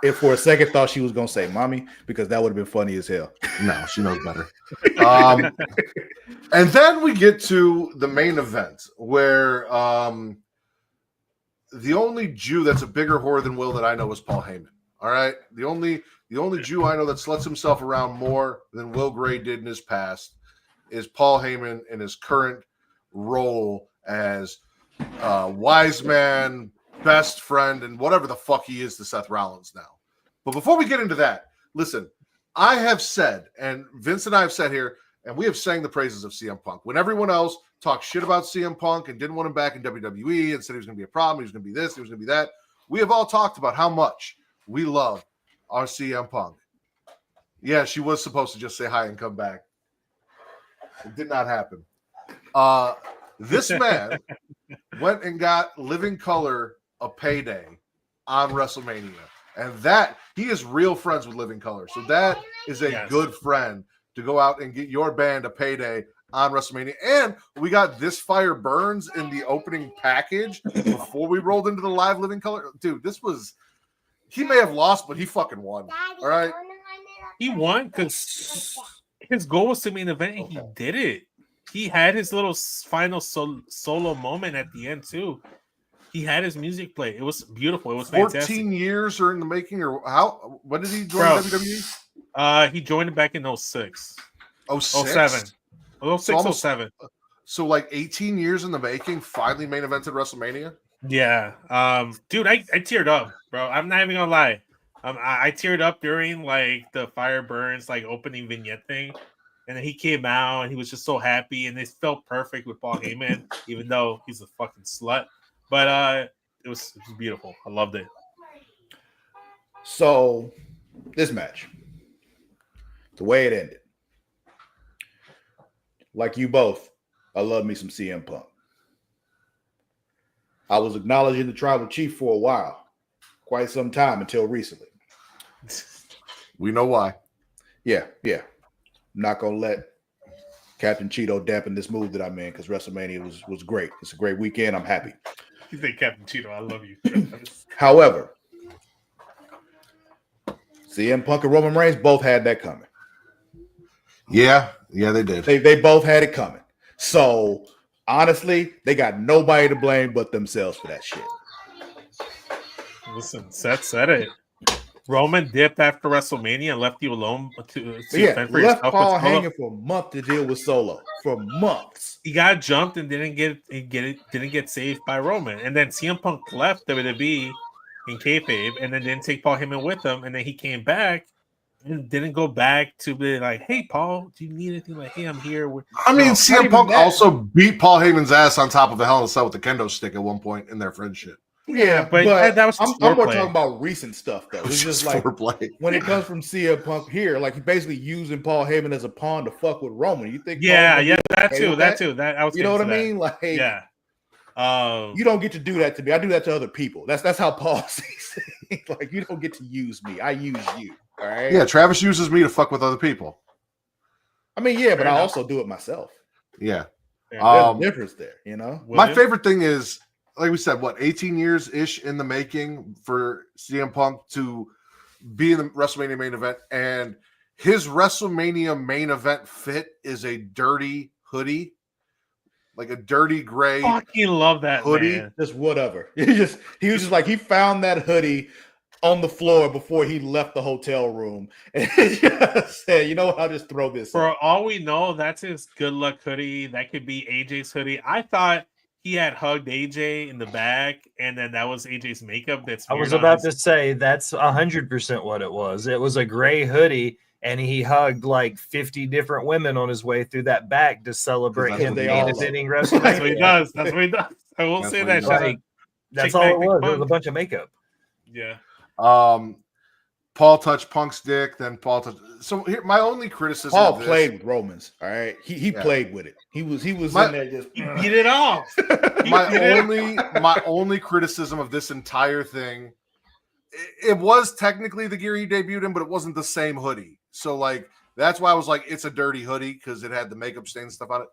if for a second thought she was gonna say mommy, because that would have been funny as hell. No, she knows better. And then we get to the main event where the only Jew that's a bigger whore than Will that I know is Paul Heyman. All right. The only Jew I know that sluts himself around more than Will Gray did in his past is Paul Heyman in his current role as wise man, best friend, and whatever the fuck he is to Seth Rollins now. But before we get into that, listen, I have said, and Vince and I have said here, and we have sang the praises of CM Punk. When everyone else talked shit about CM Punk and didn't want him back in WWE and said he was going to be a problem, he was going to be this, he was going to be that, we have all talked about how much we love our CM Punk. Yeah, she was supposed to just say hi and come back. It did not happen. This man went and got Living Color a payday on WrestleMania. And that, he is real friends with Living Color. So that is a good friend to go out and get your band a payday on WrestleMania. And we got This Fire Burns in the opening package before we rolled into the live Living Color. Dude, this was, he may have lost, but he fucking won. All right? He won because his goal was to main event, and he did it. He had his little final solo moment at the end, too. He had his music play. It was beautiful. It was 14 fantastic. years are in the making, or how? When did he join WWE? He joined it back in 06. 06? 07. 06, 07. So like 18 years in the making, finally main evented WrestleMania? Yeah. Dude, I teared up, bro. I'm not even gonna lie. I teared up during like the Fire Burns like opening vignette thing. And then he came out and he was just so happy, and it felt perfect with Paul Heyman, even though he's a fucking slut. But it was beautiful. I loved it. So this match, the way it ended, like you both, I love me some CM Punk. I was acknowledging the tribal chief for a while, quite some time until recently. We know why. Yeah. I'm not gonna let Captain Cheeto dampen this mood that I'm in, because WrestleMania was great. It's a great weekend. I'm happy. You think Captain Cheeto? I love you. However, CM Punk and Roman Reigns both had that coming. Yeah, they did. They both had it coming. So honestly, they got nobody to blame but themselves for that shit. Listen, Seth said it. Roman dipped after WrestleMania and left you alone to fend for left yourself. Paul hanging for a month to deal with Solo. For months, he got jumped and didn't get saved by Roman. And then CM Punk left WWE in kayfabe, and then didn't take Paul Heyman with him. And then he came back and didn't go back to be like, "Hey, Paul, do you need anything?" Like, "Hey, I'm here." CM Punk also beat Paul Heyman's ass on top of a Hell in a Cell with the kendo stick at one point in their friendship. Yeah, but that was I'm foreplay. more talking about recent stuff though. It's just like foreplay. when it comes from CM Punk here, like he's basically using Paul Heyman as a pawn to fuck with Roman. You think? Yeah, Paul that okay too. with That too. That I was. You know what I that. mean? Like, yeah. You don't get to do that to me. I do that to other people. That's how Paul sees it. Like, you don't get to use me. I use you. All right. Yeah, Travis uses me to fuck with other people. I mean, yeah, but I also do it myself. Yeah. There's a difference there, you know? My favorite thing is, like we said, 18 years ish in the making for CM Punk to be in the WrestleMania main event, and his WrestleMania main event fit is a dirty hoodie, like a dirty gray. Fucking love that hoodie. Man. Just whatever. He was just like, he found that hoodie on the floor before he left the hotel room, and just said, "You know what? I'll just throw this." For on. all we know, that's his good luck hoodie. That could be AJ's hoodie. I thought he had hugged AJ in the back, and then that was AJ's makeup. I was about to say that's 100% what it was. It was a gray hoodie, and he hugged like 50 different women on his way through that back to celebrate him being defending WrestleMania. That's what he does. That's what he does. I will say that. Like, that's all it was. It was a bunch of makeup. Yeah. Paul touched Punk's dick, then Paul touched. So here, my only criticism. Paul played with Romans. All right, he played with it. He was in there just get it off. My only criticism of this entire thing, it was technically the gear he debuted in, but it wasn't the same hoodie. So like that's why I was like, it's a dirty hoodie because it had the makeup stain stuff on it.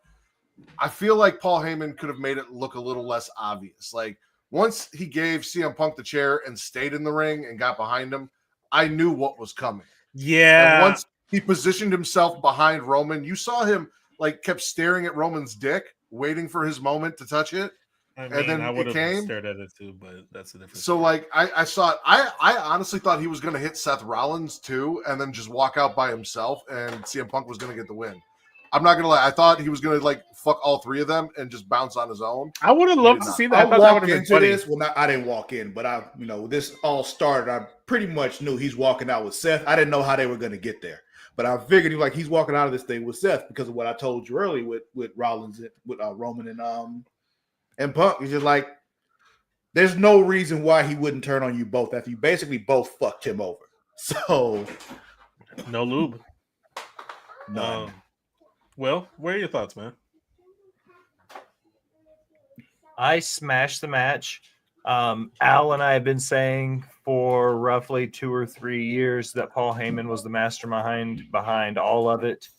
I feel like Paul Heyman could have made it look a little less obvious. Like once he gave CM Punk the chair and stayed in the ring and got behind him, I knew what was coming. Yeah. And once he positioned himself behind Roman, you saw him like kept staring at Roman's dick, waiting for his moment to touch it. I mean, and then I would it have came. stared at it too, but that's a different. So like I saw it. I honestly thought he was going to hit Seth Rollins too, and then just walk out by himself, and CM Punk was going to get the win. I'm not gonna lie. I thought he was gonna like fuck all three of them and just bounce on his own. I would have loved to see that. I walked into this. Well, I didn't walk in, but this all started. I pretty much knew he's walking out with Seth. I didn't know how they were gonna get there, but I figured he's walking out of this thing with Seth because of what I told you earlier with Rollins, with Roman and Punk. It's just like there's no reason why he wouldn't turn on you both after you basically both fucked him over. So no lube. None. Will, what are your thoughts, man? I smashed the match. Al and I have been saying for roughly 2 or 3 years that Paul Heyman was the mastermind behind all of it,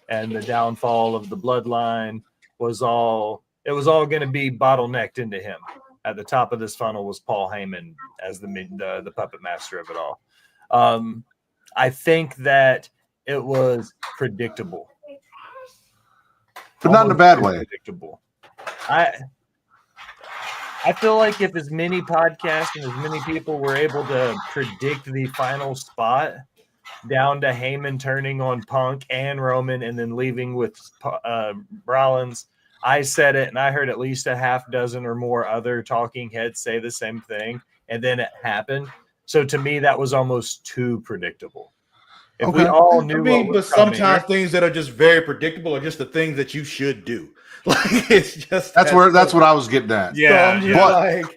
and the downfall of the bloodline was all going to be bottlenecked into him. At the top of this funnel was Paul Heyman as the puppet master of it all. I think that it was predictable. But not in a bad way. Predictable. I feel like if as many podcasts and as many people were able to predict the final spot down to Heyman turning on Punk and Roman and then leaving with Rollins, I said it and I heard at least a half dozen or more other talking heads say the same thing, and then it happened. So to me, that was almost too predictable. If we all knew, but sometimes things that are just very predictable are just the things that you should do. Like it's just that's what I was getting at. Yeah, so but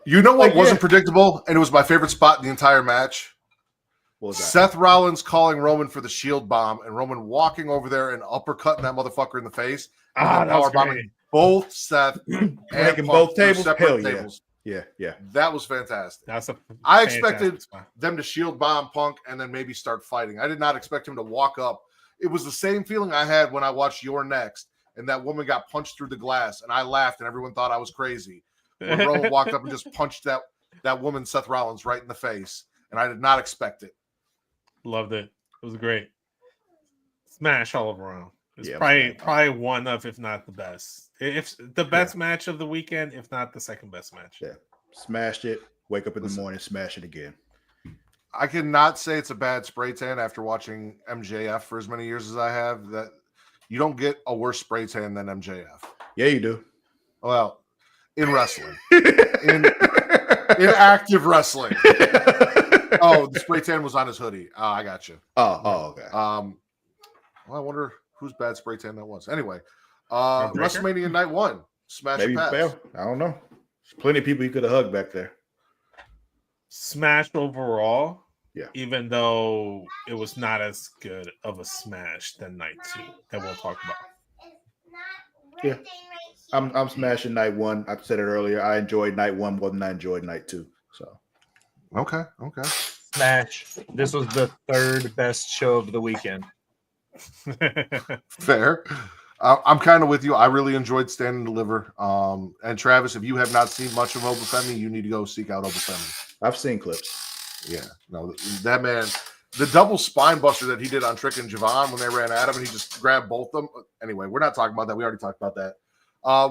you know what wasn't predictable, and it was my favorite spot in the entire match. What was that? Seth Rollins calling Roman for the shield bomb, and Roman walking over there and uppercutting that motherfucker in the face. That was bombing both Seth and making both tables. Separate Hell tables. Yeah. That was fantastic. I expected them to shield bomb Punk and then maybe start fighting. I did not expect him to walk up. It was the same feeling I had when I watched Your Next and that woman got punched through the glass and I laughed and everyone thought I was crazy. When Roman walked up and just punched that woman, Seth Rollins, right in the face. And I did not expect it. Loved it. It was great. Smash all around. It's Yeah, probably one of, if not the best. If the best match of the weekend, if not the second best match. Yeah. Smashed it. Wake up in the morning, smash it again. I cannot say it's a bad spray tan after watching MJF for as many years as I have. That you don't get a worse spray tan than MJF. Yeah, you do. Well, in wrestling, in active wrestling. Oh, the spray tan was on his hoodie. Oh, I got you. Oh, okay. Well, I wonder whose bad spray tan that was. Anyway, WrestleMania Night 1. Smash Maybe or pass. fail. I don't know. There's plenty of people you could have hugged back there. Smash overall. Yeah. Even though it was not as good of a smash than night 2 that we'll talk about. Yeah. I'm smashing night 1. I said it earlier. I enjoyed night 1 more than I enjoyed night 2. So Okay. Smash. This was the third best show of the weekend. Fair. I'm kind of with you. I really enjoyed Stand and Deliver. And Travis, if you have not seen much of Obafemi, you need to go seek out Obafemi. I've seen clips. Yeah, no, that man, the double spine buster that he did on Trick and Javon when they ran at him, and he just grabbed both of them. Anyway, we're not talking about that. We already talked about that.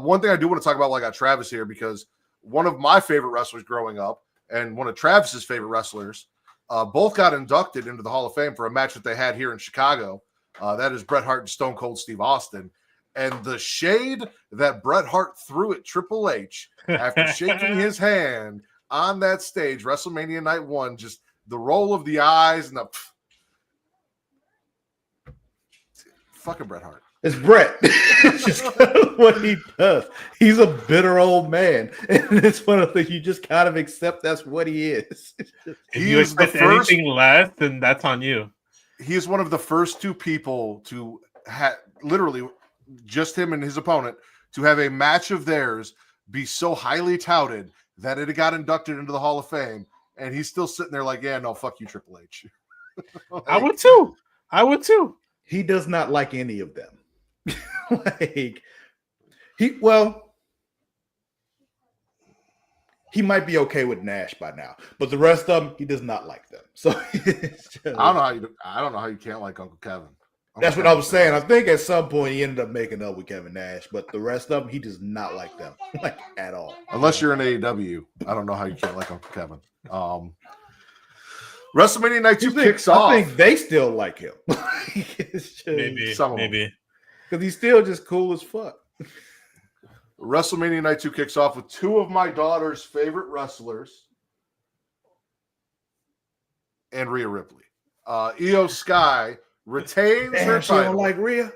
One thing I do want to talk about while I got Travis here, because one of my favorite wrestlers growing up and one of Travis's favorite wrestlers both got inducted into the Hall of Fame for a match that they had here in Chicago. That is Bret Hart and Stone Cold Steve Austin. And the shade that Bret Hart threw at Triple H after shaking his hand on that stage, WrestleMania Night 1, just the roll of the eyes and the fucking Bret Hart. It's Bret. It's just kind of what he does. He's a bitter old man, and it's one of the things you just kind of accept. That's what he is. If you expect anything less, then that's on you. He is one of the first two people to have literally just him and his opponent to have a match of theirs be so highly touted that it got inducted into the Hall of Fame, and he's still sitting there like, yeah, no, fuck you, Triple H. I would too. He does not like any of them. He might be okay with Nash by now, but the rest of them, he does not like them. So I don't know how you can't like Uncle Kevin. That's what I was saying. I think at some point he ended up making up with Kevin Nash, but the rest of them, he does not like them, like at all. Unless you're in AEW, I don't know how you can't like Uncle Kevin. WrestleMania Night 2 kicks off. I think they still like him. Maybe. Because he's still just cool as fuck. WrestleMania Night 2 kicks off with two of my daughter's favorite wrestlers and Rhea Ripley. Io Sky retains her she title. don't like Rhea?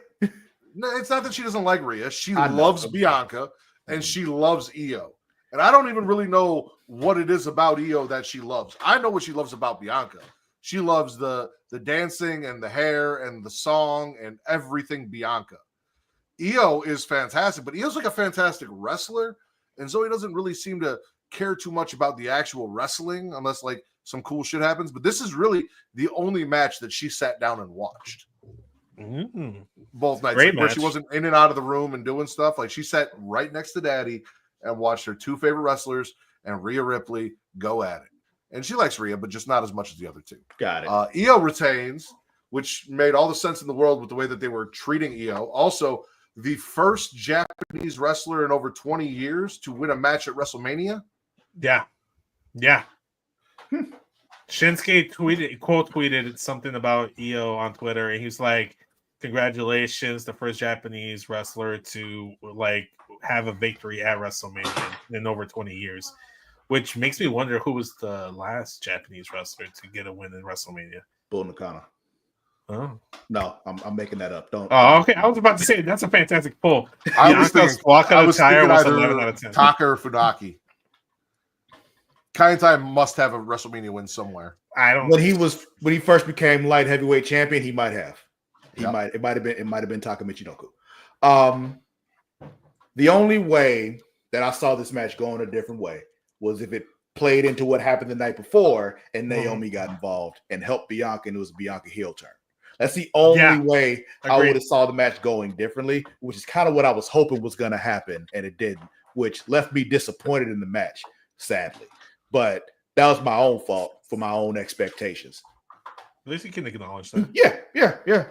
No, it's not that she doesn't like Rhea. She loves Bianca and she loves Io. And I don't even really know what it is about Io that she loves. I know what she loves about Bianca. She loves the dancing and the hair and the song and everything Bianca. Io is fantastic, but Io's like a fantastic wrestler. And so he doesn't really seem to care too much about the actual wrestling unless like some cool shit happens. But this is really the only match that she sat down and watched. Both nights. Like, where she wasn't in and out of the room and doing stuff. Like she sat right next to Daddy and watched her two favorite wrestlers and Rhea Ripley go at it. And she likes Rhea, but just not as much as the other two. Got it. Io retains, which made all the sense in the world with the way that they were treating Io. Also, the first Japanese wrestler in over 20 years to win a match at WrestleMania. Yeah. Shinsuke tweeted something about Io on Twitter, and he was like, "Congratulations, the first Japanese wrestler to like have a victory at WrestleMania in over 20 years." Which makes me wonder who was the last Japanese wrestler to get a win in WrestleMania. Bull Nakano. Oh no, I'm making that up. Don't. Oh, okay. I was about to say that's a fantastic pull. I was thinking either 11 out of 10. Taka or Funaki. Kaientai must have a WrestleMania win somewhere. I don't. When he first became light heavyweight champion, he might have. It might have been Taka Michinoku. The only way that I saw this match going a different way was if it played into what happened the night before and Naomi got involved and helped Bianca, and it was a Bianca heel turn. That's the only way I would have saw the match going differently, which is kind of what I was hoping was going to happen, and it didn't, which left me disappointed in the match, sadly. But that was my own fault for my own expectations. At least you can acknowledge that. Yeah.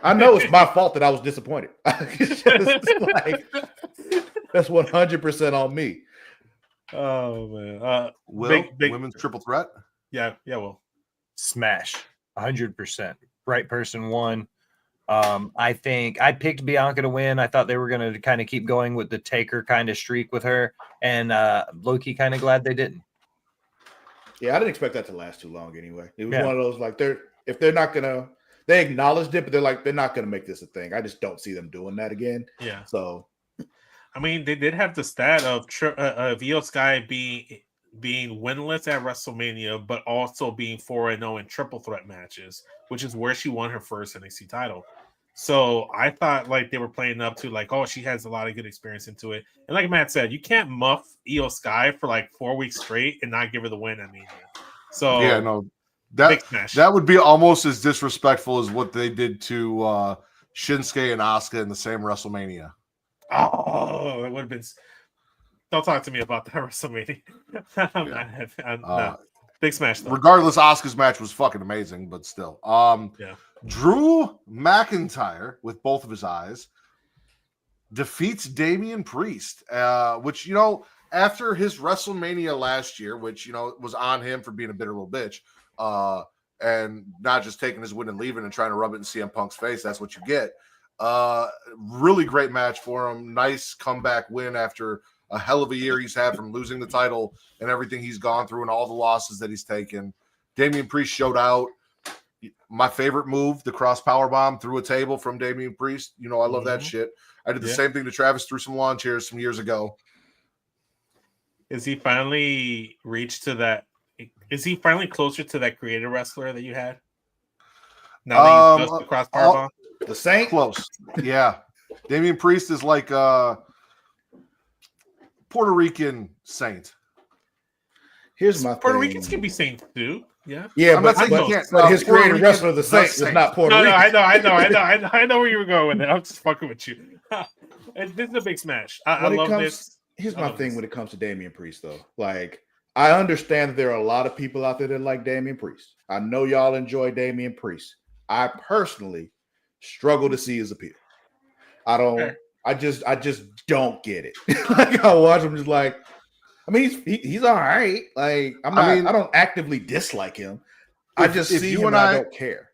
I know it's my fault that I was disappointed. That's 100% on me. Oh man, big women's triple threat. Yeah, Will smash 100%. Right person won. I think I picked Bianca to win. I thought they were going to kind of keep going with the Taker kind of streak with her, and low-key kind of glad they didn't. Yeah, I didn't expect that to last too long anyway. It was one of those like they acknowledged it, but they're not gonna make this a thing. I just don't see them doing that again. Yeah. So I mean, they did have the stat of Io Sky being winless at WrestleMania, but also being 4-0 in triple threat matches, which is where she won her first NXT title. So I thought like they were playing up to like, oh, she has a lot of good experience into it. And like Matt said, you can't muff Io Sky for like 4 weeks straight and not give her the win at Mania. So Yeah, no, big smash. that would be almost as disrespectful as what they did to Shinsuke and Asuka in the same WrestleMania. Oh, it would have been. Don't talk to me about that WrestleMania. I'm not. Big smash though. Regardless, Asuka's match was fucking amazing, but still. Yeah. Drew McIntyre, with both of his eyes, defeats Damian Priest, which, you know, after his WrestleMania last year, which, you know, was on him for being a bitter little bitch, and not just taking his win and leaving and trying to rub it in CM Punk's face. That's what you get. Really great match for him. Nice comeback win after a hell of a year he's had from losing the title and everything he's gone through and all the losses that he's taken. Damian Priest showed out. My favorite move, the cross power bomb through a table from Damian Priest. You know, I love that shit. I did the same thing to Travis through some lawn chairs some years ago. Is he finally reached to that? Is he finally closer to that creative wrestler that you had? Now that you've done the cross power bomb? The Saint? Close. Yeah. Damian Priest is like a Puerto Rican saint. Here's my Puerto thing. Ricans can be saints too. Yeah. Yeah, but his creative wrestler, the Saint, was not Puerto Rican. I know where you were going with it. I'm just fucking with you. This is a big smash. I love this. Here's my thing when it comes to Damian Priest, though. Like, I understand that there are a lot of people out there that like Damian Priest. I know y'all enjoy Damian Priest. I personally struggle to see his appeal. I just don't get it. Like, I watch him just like, I mean, he's all right. Like, I don't actively dislike him. I just see him and I don't care.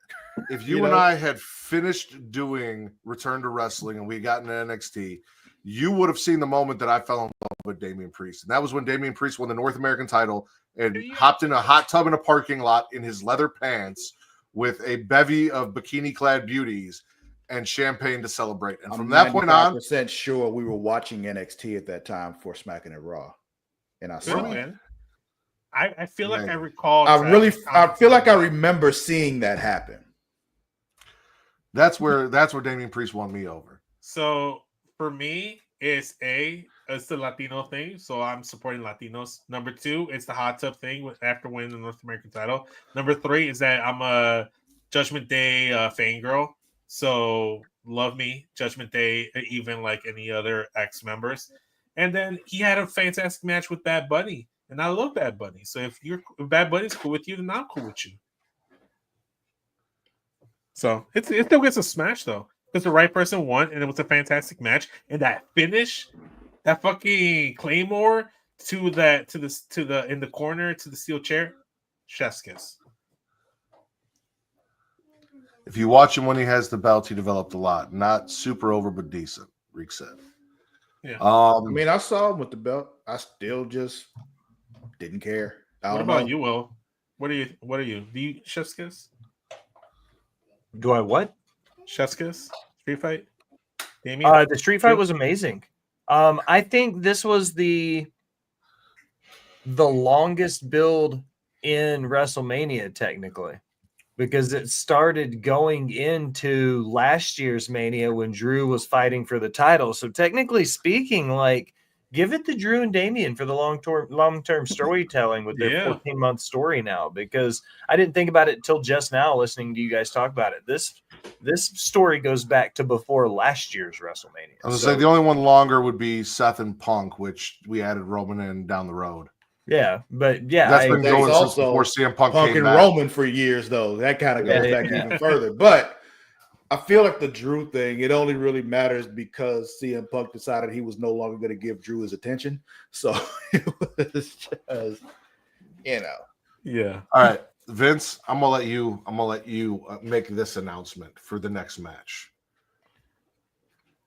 If you and I had finished doing Return to Wrestling and we got into NXT, you would have seen the moment that I fell in love with Damian Priest. And that was when Damian Priest won the North American title and hopped in a hot tub in a parking lot in his leather pants with a bevy of bikini-clad beauties and champagne to celebrate. And from that point on, 95% sure we were watching NXT at that time for Smackin It Raw. And I saw it. I feel like I recall. I feel like I remember seeing that happen. That's where Damian Priest won me over. So for me, it's the Latino thing. So I'm supporting Latinos. Number 2, it's the hot tub thing after winning the North American title. Number 3 is that I'm a Judgment Day fangirl. So love me, Judgment Day, even like any other X members. And then he had a fantastic match with Bad Bunny. And I love Bad Bunny. So if Bad Bunny's cool with you, then I'm cool with you. So it still gets a smash though. Because the right person won, and it was a fantastic match. And that finish, that fucking Claymore in the corner to the steel chair, chef's kiss. If you watch him when he has the belt, he developed a lot. Not super over, but decent. Reek said. Yeah. I mean, I saw him with the belt. I still just didn't care. What about you, Will? What are you? Do you chef's kiss? Do I what? Chef's kiss? Street fight? Damien? The street fight was amazing. I think this was the longest build in WrestleMania, technically, because it started going into last year's Mania when Drew was fighting for the title. So technically speaking, like, give it to Drew and Damian for the long-term storytelling with their 14-month story now, because I didn't think about it till just now listening to you guys talk about it. This story goes back to before last year's WrestleMania. I was going to say the only one longer would be Seth and Punk, which we added Roman in down the road. Yeah, but yeah, that's been going since before CM Punk came back. Roman for years, though. That kind of goes back even further. But I feel like the Drew thing, it only really matters because CM Punk decided he was no longer going to give Drew his attention. So it was just, Yeah. All right, Vince, I'm gonna let you make this announcement for the next match.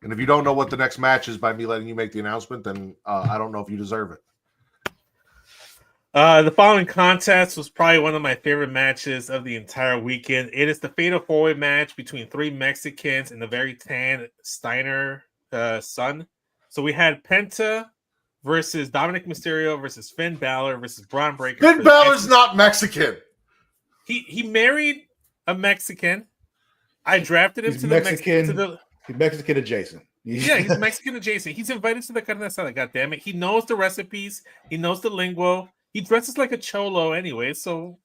And if you don't know what the next match is by me letting you make the announcement, then I don't know if you deserve it. The following contest was probably one of my favorite matches of the entire weekend. It is the Fatal 4-Way match between 3 Mexicans and the very tan Steiner son. So we had Penta versus Dominic Mysterio versus Finn Balor versus Braun Breaker. Finn Balor's not Mexican. He married a Mexican. I drafted him He's to Mexican. the He's Mexican adjacent. yeah, he's Mexican adjacent. He's invited to the carne asada. God damn it! He knows the recipes. He knows the lingo. He dresses like a cholo anyway. So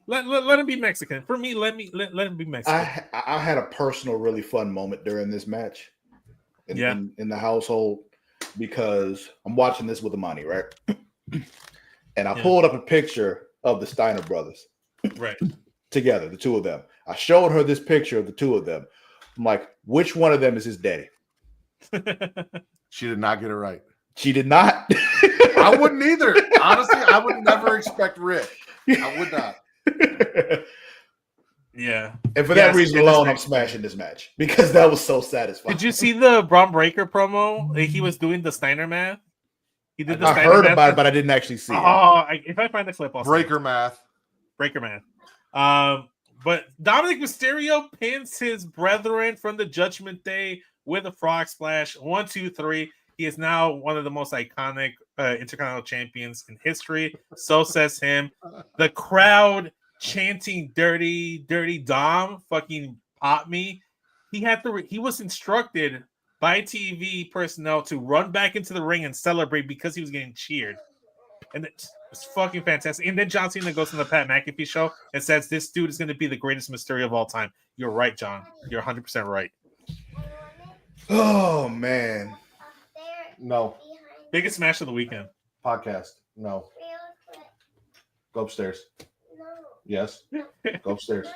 let him be Mexican. For me, let him be Mexican. I had a personal, really fun moment during this match in the household because I'm watching this with Amani, right? And I pulled up a picture of the Steiner brothers, right, together, the two of them. I showed her this picture of the two of them. I'm like, which one of them is his daddy? She did not get it right. She did not. I wouldn't either. Honestly, I would never expect Rick. I would not. Yeah. And for that reason alone, I'm smashing this match because that was so satisfying. Did you see the Braun Breaker promo? He was doing the Steiner math. He did the I Steiner heard math. about it, but I didn't actually see it. If I find the clip, I'll Breaker math. Breaker math. But Dominic Mysterio pins his brethren from the Judgment Day with a frog splash. 1, 2, 3. He is now one of the most iconic Intercontinental champions in history. So says him. The crowd chanting "Dirty, Dirty Dom," fucking pop me. He was instructed by TV personnel to run back into the ring and celebrate because he was getting cheered. And it's fucking fantastic. And then John Cena goes on the Pat McAfee show and says this dude is going to be the greatest Mysterio of all time. You're right, John. You're 100% right. Oh, man. No. Biggest match of the weekend. Podcast. No. Go upstairs. Yes. Go upstairs.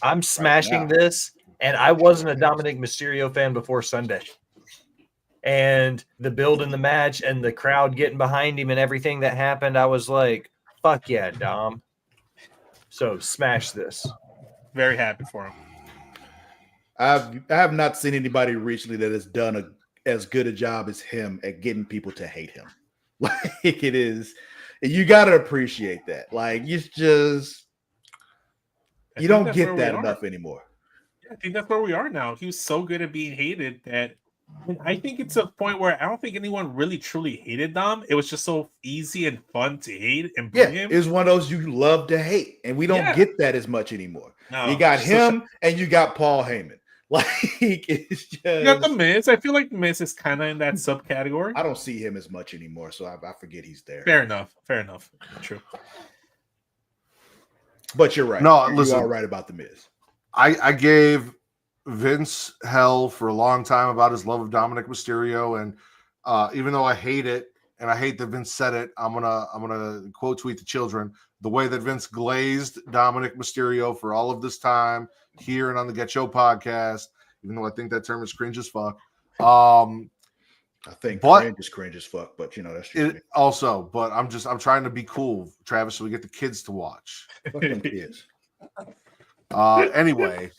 I'm smashing this, and I wasn't a Dominic Mysterio fan before Sunday. And the build in the match and the crowd getting behind him and everything that happened, I was like, fuck yeah, Dom. So smash this. Very happy for him. I have not seen anybody recently that has done as good a job as him at getting people to hate him. Like it is, you got to appreciate that. Like you don't get that enough anymore. I think that's where we are now. He was so good at being hated that I think it's a point where I don't think anyone really truly hated Dom. It was just so easy and fun to hate and bring him. It's one of those you love to hate, and we don't get that as much anymore. No, you got him and you got Paul Heyman. Like it's just you got the Miz. I feel like the Miz is kind of in that subcategory. I don't see him as much anymore, so I forget he's there. Fair enough. True. But you're right. No, you listen, are right about the Miz. I gave Vince hell for a long time about his love of Dominic Mysterio, and even though I hate it and I hate that Vince said it, I'm gonna quote tweet the children. The way that Vince glazed Dominic Mysterio for all of this time here and on the Get Show podcast, even though I think that term is cringe as fuck. I think cringe is cringe as fuck, but you know that's just it also. But I'm trying to be cool, Travis, so we get the kids to watch. Fuck them kids. Anyway,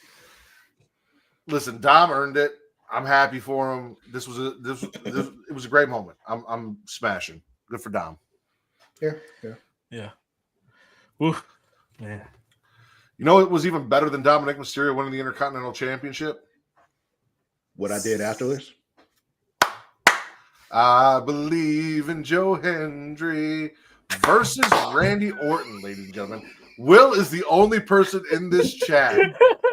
listen, Dom earned it. I'm happy for him. It was a great moment. I'm smashing. Good for Dom. Yeah. Ooh, man. You know, it was even better than Dominic Mysterio winning the Intercontinental Championship. What I did afterwards. I believe in Joe Hendry versus Randy Orton, ladies and gentlemen. Will is the only person in this chat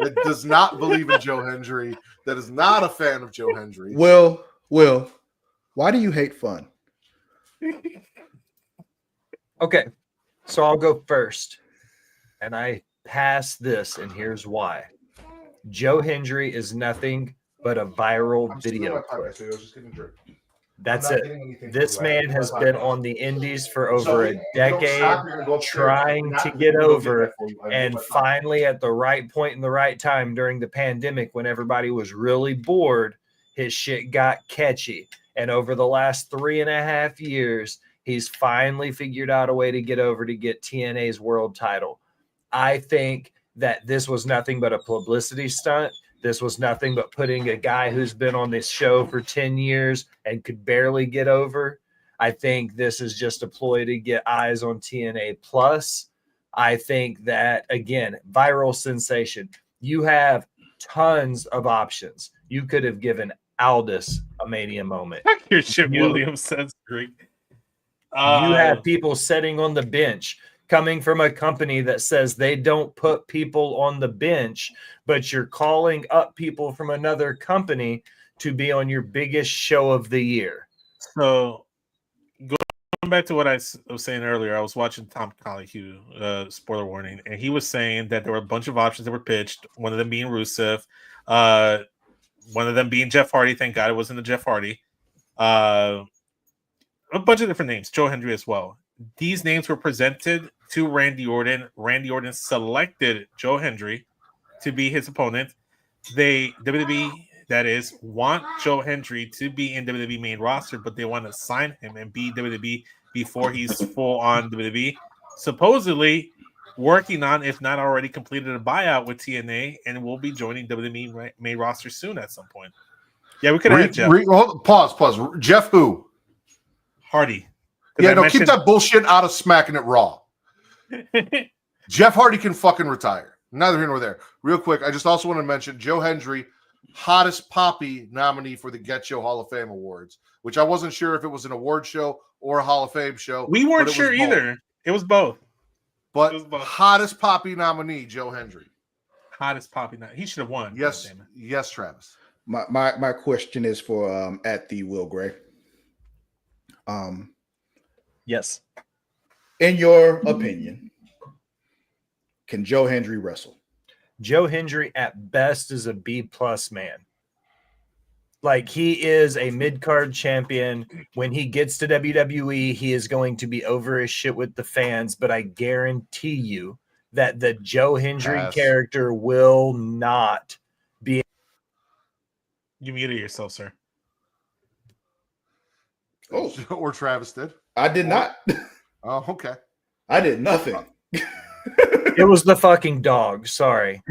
that does not believe in Joe Hendry, that is not a fan of Joe Hendry. Will, why do you hate fun? Okay, so I'll go first. And I pass this, and here's why. Joe Hendry is nothing but a viral video clip. That's it. This man has been on the indies for over a decade, trying to get over, and finally at the right point in the right time during the pandemic when everybody was really bored, his shit got catchy. And over the last 3.5 years, he's finally figured out a way to get over to get TNA's world title. I think that this was nothing but a publicity stunt. This was nothing but putting a guy who's been on this show for 10 years and could barely get over. I think this is just a ploy to get eyes on TNA Plus. I think that, again, viral sensation. You have tons of options. You could have given Aldis a Mania moment. Fuck your shit, You- Williams says Greek. You have people sitting on the bench coming from a company that says they don't put people on the bench, but you're calling up people from another company to be on your biggest show of the year. So going back to what I was saying earlier, I was watching Tom Colicue, spoiler warning, and he was saying that there were a bunch of options that were pitched, one of them being Rusev, one of them being Jeff Hardy. Thank God it wasn't the Jeff Hardy. A bunch of different names, Joe Hendry as well. These names were presented to Randy Orton. Randy Orton selected Joe Hendry to be his opponent. WWE, that is, want Joe Hendry to be in WWE main roster, but they want to sign him and be WWE before he's full on WWE. Supposedly working on, if not already completed, a buyout with TNA and will be joining WWE main roster soon at some point. Yeah, we could have Jeff Pause. Jeff who? Hardy. Yeah, no, keep that bullshit out of Smackin It Raw. Jeff Hardy can fucking retire. Neither here nor there. Real quick, I just also want to mention Joe Hendry, hottest poppy nominee for the Get Show Hall of Fame Awards, which I wasn't sure if it was an award show or a Hall of Fame show. We weren't sure either. It was both. But hottest poppy nominee, Joe Hendry. Hottest poppy nominee. He should have won. Yes, yes, Travis. My question is for at the Will Gray. Yes. In your opinion, can Joe Hendry wrestle? Joe Hendry at best is a B+ man. Like, he is a mid-card champion. When he gets to WWE, he is going to be over his shit with the fans, but I guarantee you that the Joe Hendry character will not be. You muted yourself, sir. Oh, or Travis did. I did not. Oh, okay. I did nothing. It was the fucking dog. Sorry.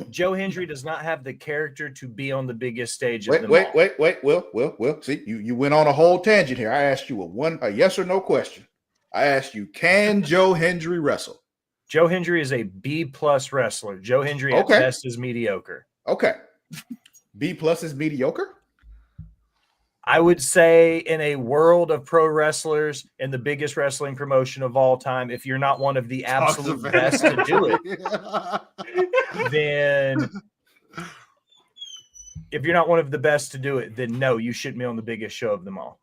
Joe Hendry does not have the character to be on the biggest stage. Wait. Will. See, you went on a whole tangent here. I asked you a yes or no question. I asked you, can Joe Hendry wrestle? Joe Hendry is a B+ wrestler. Joe Hendry at best is mediocre. Okay. B+ is mediocre? I would say in a world of pro wrestlers in the biggest wrestling promotion of all time, if you're not one of the absolute best to do it, then if you're not one of the best to do it, then no, you shouldn't be on the biggest show of them all.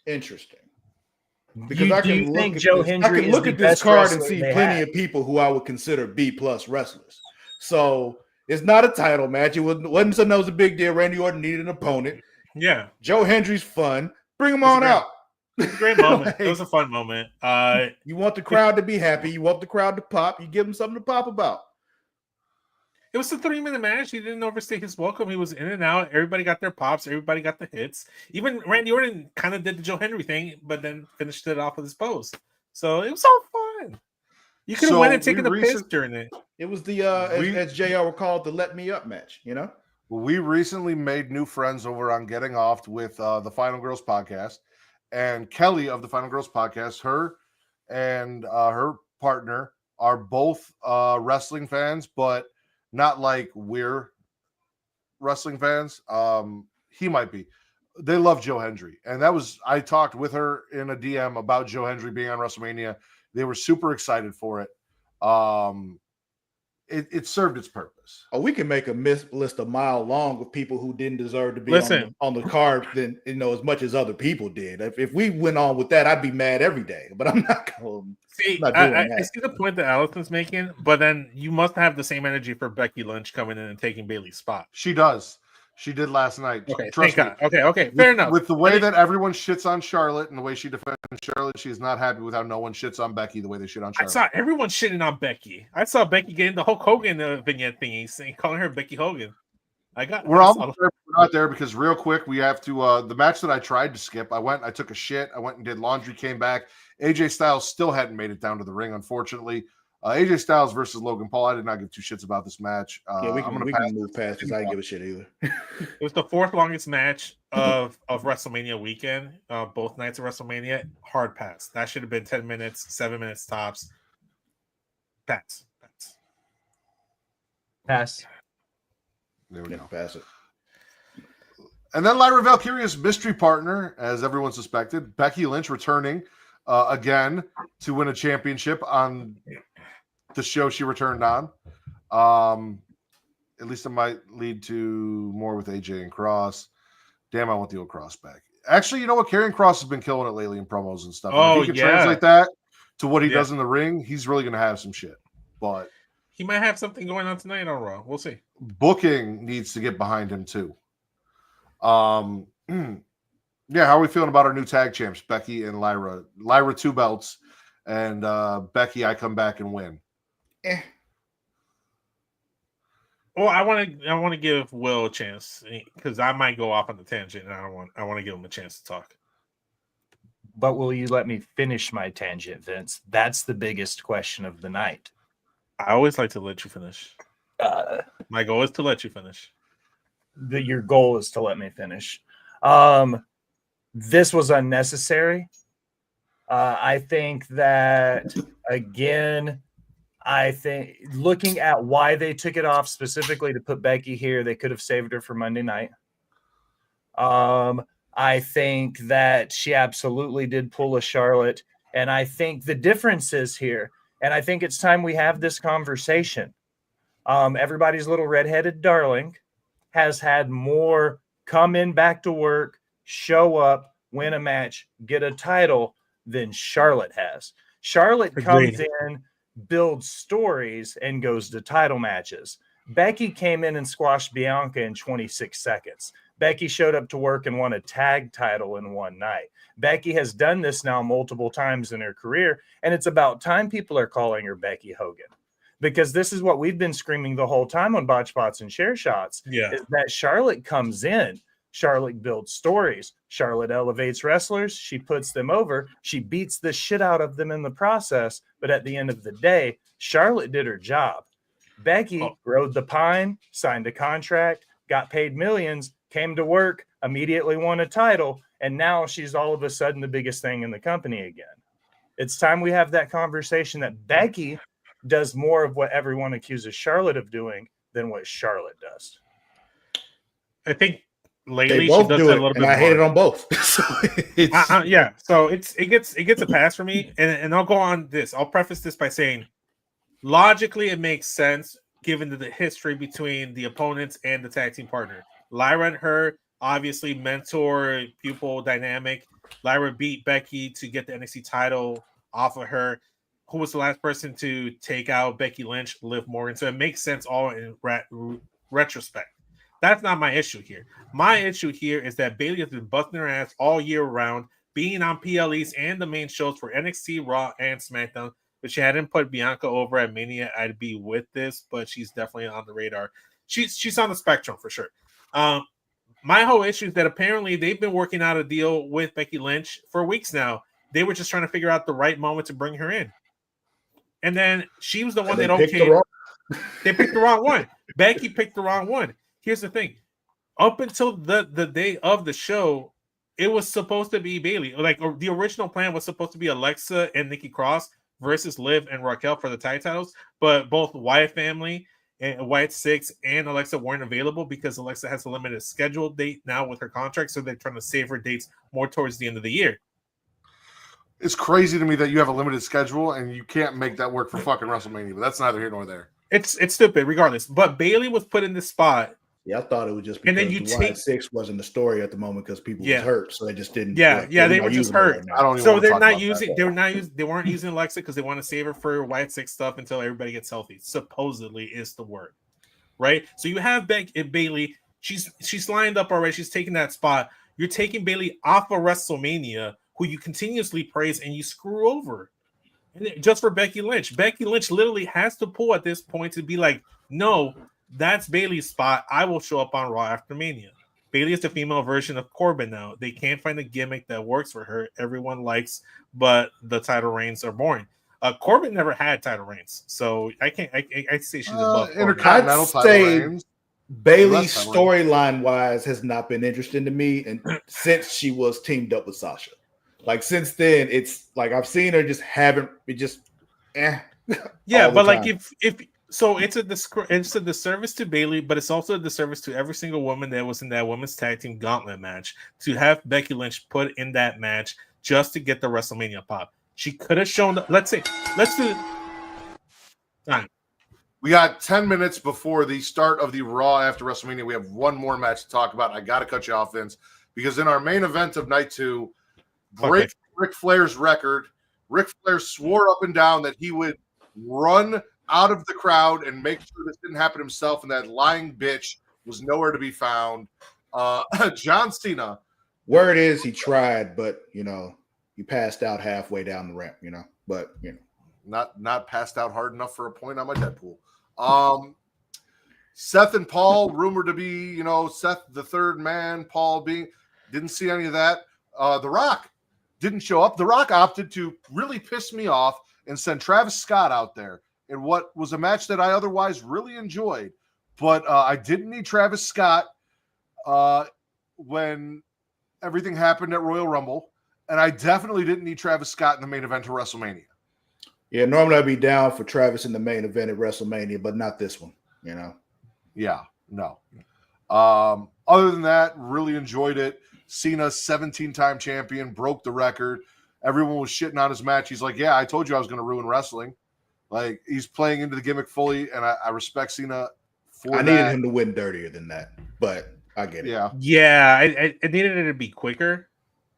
Interesting. Because do you think Joe Hendry I can look at this card and see plenty of people who I would consider B+ wrestlers. So it's not a title match. It wasn't something that was a big deal. Randy Orton needed an opponent. Yeah. Joe Hendry's fun. Bring him on out. It was a great moment. It was a fun moment. You want the crowd to be happy. You want the crowd to pop. You give them something to pop about. It was a 3-minute match. He didn't overstay his welcome. He was in and out. Everybody got their pops. Everybody got the hits. Even Randy Orton kind of did the Joe Hendry thing, but then finished it off with his pose. So it was all fun. You could have went and taken a piss during it. It was the, as JR would call it, the let me up match, you know? We recently made new friends over on Getting Off with the Final Girls podcast. And Kelly of the Final Girls podcast, her and her partner are both wrestling fans, but not like we're wrestling fans. He might be. They love Joe Hendry. And I talked with her in a DM about Joe Hendry being on WrestleMania. They were super excited for it. It served its purpose. Oh, we can make a list a mile long of people who didn't deserve to be on the card than as much as other people did. If we went on with that, I'd be mad every day. But I'm not going. See, I see the point that Allison's making, but then you must have the same energy for Becky Lynch coming in and taking Bayley's spot. She does. She did last night. Okay, thank God. Okay, fair enough. With the way that everyone shits on Charlotte and the way she defends Charlotte, she is not happy with how no one shits on Becky the way they shit on Charlotte. I saw everyone shitting on Becky. I saw Becky getting the Hulk Hogan vignette thingy, saying, calling her Becky Hogan. We're not there because real quick, we have to the match that I tried to skip. I took a shit. I went and did laundry, came back. AJ Styles still hadn't made it down to the ring, unfortunately. AJ Styles versus Logan Paul. I did not give two shits about this match. We can move past because I didn't give a shit either. It was the fourth longest match of WrestleMania weekend. Both nights of WrestleMania. Hard pass. That should have been 10 minutes, 7 minutes tops. Pass. There we go. Pass it. And then Lyra Valkyria's mystery partner, as everyone suspected, Becky Lynch returning again to win a championship on the show she returned on. At least it might lead to more with AJ and Cross. Damn, I want the old Cross back. Actually, you know what? Karrion Cross has been killing it lately in promos and stuff. And if he can translate that to what he does in the ring, he's really going to have some shit. But he might have something going on tonight on Raw. We'll see. Booking needs to get behind him too. Yeah, how are we feeling about our new tag champs, Becky and Lyra? Lyra 2 belts, and Becky, I come back and win. Well, I want to give Will a chance because I might go off on the tangent, and I want to give him a chance to talk. But will you let me finish my tangent, Vince? That's the biggest question of the night. I always like to let you finish. My goal is to let you finish. Your goal is to let me finish. This was unnecessary. I think that, again, I think looking at why they took it off specifically to put Becky here, they could have saved her for Monday night. I think that she absolutely did pull a Charlotte. And I think the difference is here, and I think it's time we have this conversation. Everybody's little redheaded darling has had more come in back to work, show up, win a match, get a title than Charlotte has. Charlotte comes in, builds stories, and goes to title matches. Becky came in and squashed Bianca in 26 seconds. Becky showed up to work and won a tag title in one night. Becky has done this now multiple times in her career, and it's about time people are calling her Becky Hogan. Because this is what we've been screaming the whole time on Botch Spots and Share Shots, is that Charlotte comes in, Charlotte builds stories, Charlotte elevates wrestlers, she puts them over, she beats the shit out of them in the process, but at the end of the day, Charlotte did her job. Becky rode the pine, signed a contract, got paid millions, came to work, immediately won a title, and now she's all of a sudden the biggest thing in the company again. It's time we have that conversation that Becky does more of what everyone accuses Charlotte of doing than what Charlotte does. I think lately they both she does do that it, a little and bit I hate more. it on both. So So it gets a pass for me, and I'll go on this. I'll preface this by saying, logically, it makes sense given the history between the opponents and the tag team partner. Lyra and her, obviously mentor pupil dynamic. Lyra beat Becky to get the NXT title off of her. Who was the last person to take out Becky Lynch? Liv Morgan. So it makes sense all in retrospect. That's not my issue here. My issue here is that Bayley has been busting her ass all year round, being on PLEs and the main shows for NXT, Raw, and SmackDown. If she hadn't put Bianca over at Mania, I'd be with this, but she's definitely on the radar. She's on the spectrum for sure. My whole issue is that apparently they've been working out a deal with Becky Lynch for weeks now. They were just trying to figure out the right moment to bring her in. And then she was the one that okayed. They picked the wrong one. Becky picked the wrong one. Here's the thing. Up until the day of the show, it was supposed to be Bayley. Like, the original plan was supposed to be Alexa and Nikki Cross versus Liv and Raquel for the tag titles. But both Wyatt family and Wyatt 6 and Alexa weren't available because Alexa has a limited schedule date now with her contract. So they're trying to save her dates more towards the end of the year. It's crazy to me that you have a limited schedule and you can't make that work for fucking WrestleMania, but that's neither here nor there. It's stupid regardless. But Bayley was put in this spot. Yeah, I thought it was just because the Wyatt 6 wasn't the story at the moment because people was hurt, so they just didn't. They were just hurt. I don't even so want to they're talk not about using. that. They weren't using Alexa because they want to save her for Wyatt 6 stuff until everybody gets healthy. Supposedly is the word, right? So you have Bayley. She's lined up already. She's taking that spot. You're taking Bayley off of WrestleMania, who you continuously praise, and you screw over. And just for Becky Lynch. Becky Lynch literally has to pull at this point to be like, no, that's Bayley's spot. I will show up on Raw after Mania. Bayley is the female version of Corbin now. They can't find a gimmick that works for her. Everyone likes, but the title reigns are boring. Corbin never had title reigns, so I say she's above Intercontinental title reigns. Bayley storyline wise has not been interesting to me, and since she was teamed up with Sasha. Like since then, it's like I've seen her just haven't it just yeah, but like if So it's a disservice to Bayley, but it's also a disservice to every single woman that was in that women's tag team gauntlet match to have Becky Lynch put in that match just to get the WrestleMania pop. She could have shown. Let's do time. We got 10 minutes before the start of the Raw after WrestleMania. We have one more match to talk about. I got to cut you off, Vince, because in our main event of night 2, break Ric Flair's record. Ric Flair swore up and down that he would run out of the crowd and make sure this didn't happen himself, and that lying bitch was nowhere to be found. John Cena. Word is he tried, but he passed out halfway down the ramp. Not passed out hard enough for a point on my Deadpool. Seth and Paul rumored to be, Seth the third man, Paul being, didn't see any of that. The Rock didn't show up. The Rock opted to really piss me off and send Travis Scott out there in what was a match that I otherwise really enjoyed. But I didn't need Travis Scott when everything happened at Royal Rumble. And I definitely didn't need Travis Scott in the main event of WrestleMania. Yeah, normally I'd be down for Travis in the main event at WrestleMania, but not this one, Yeah, no. Other than that, really enjoyed it. Cena, 17-time champion, broke the record. Everyone was shitting on his match. He's like, yeah, I told you I was going to ruin wrestling. Like, he's playing into the gimmick fully, and I respect Cena for that. I needed him to win dirtier than that, but I get it. Yeah, I needed it to be quicker.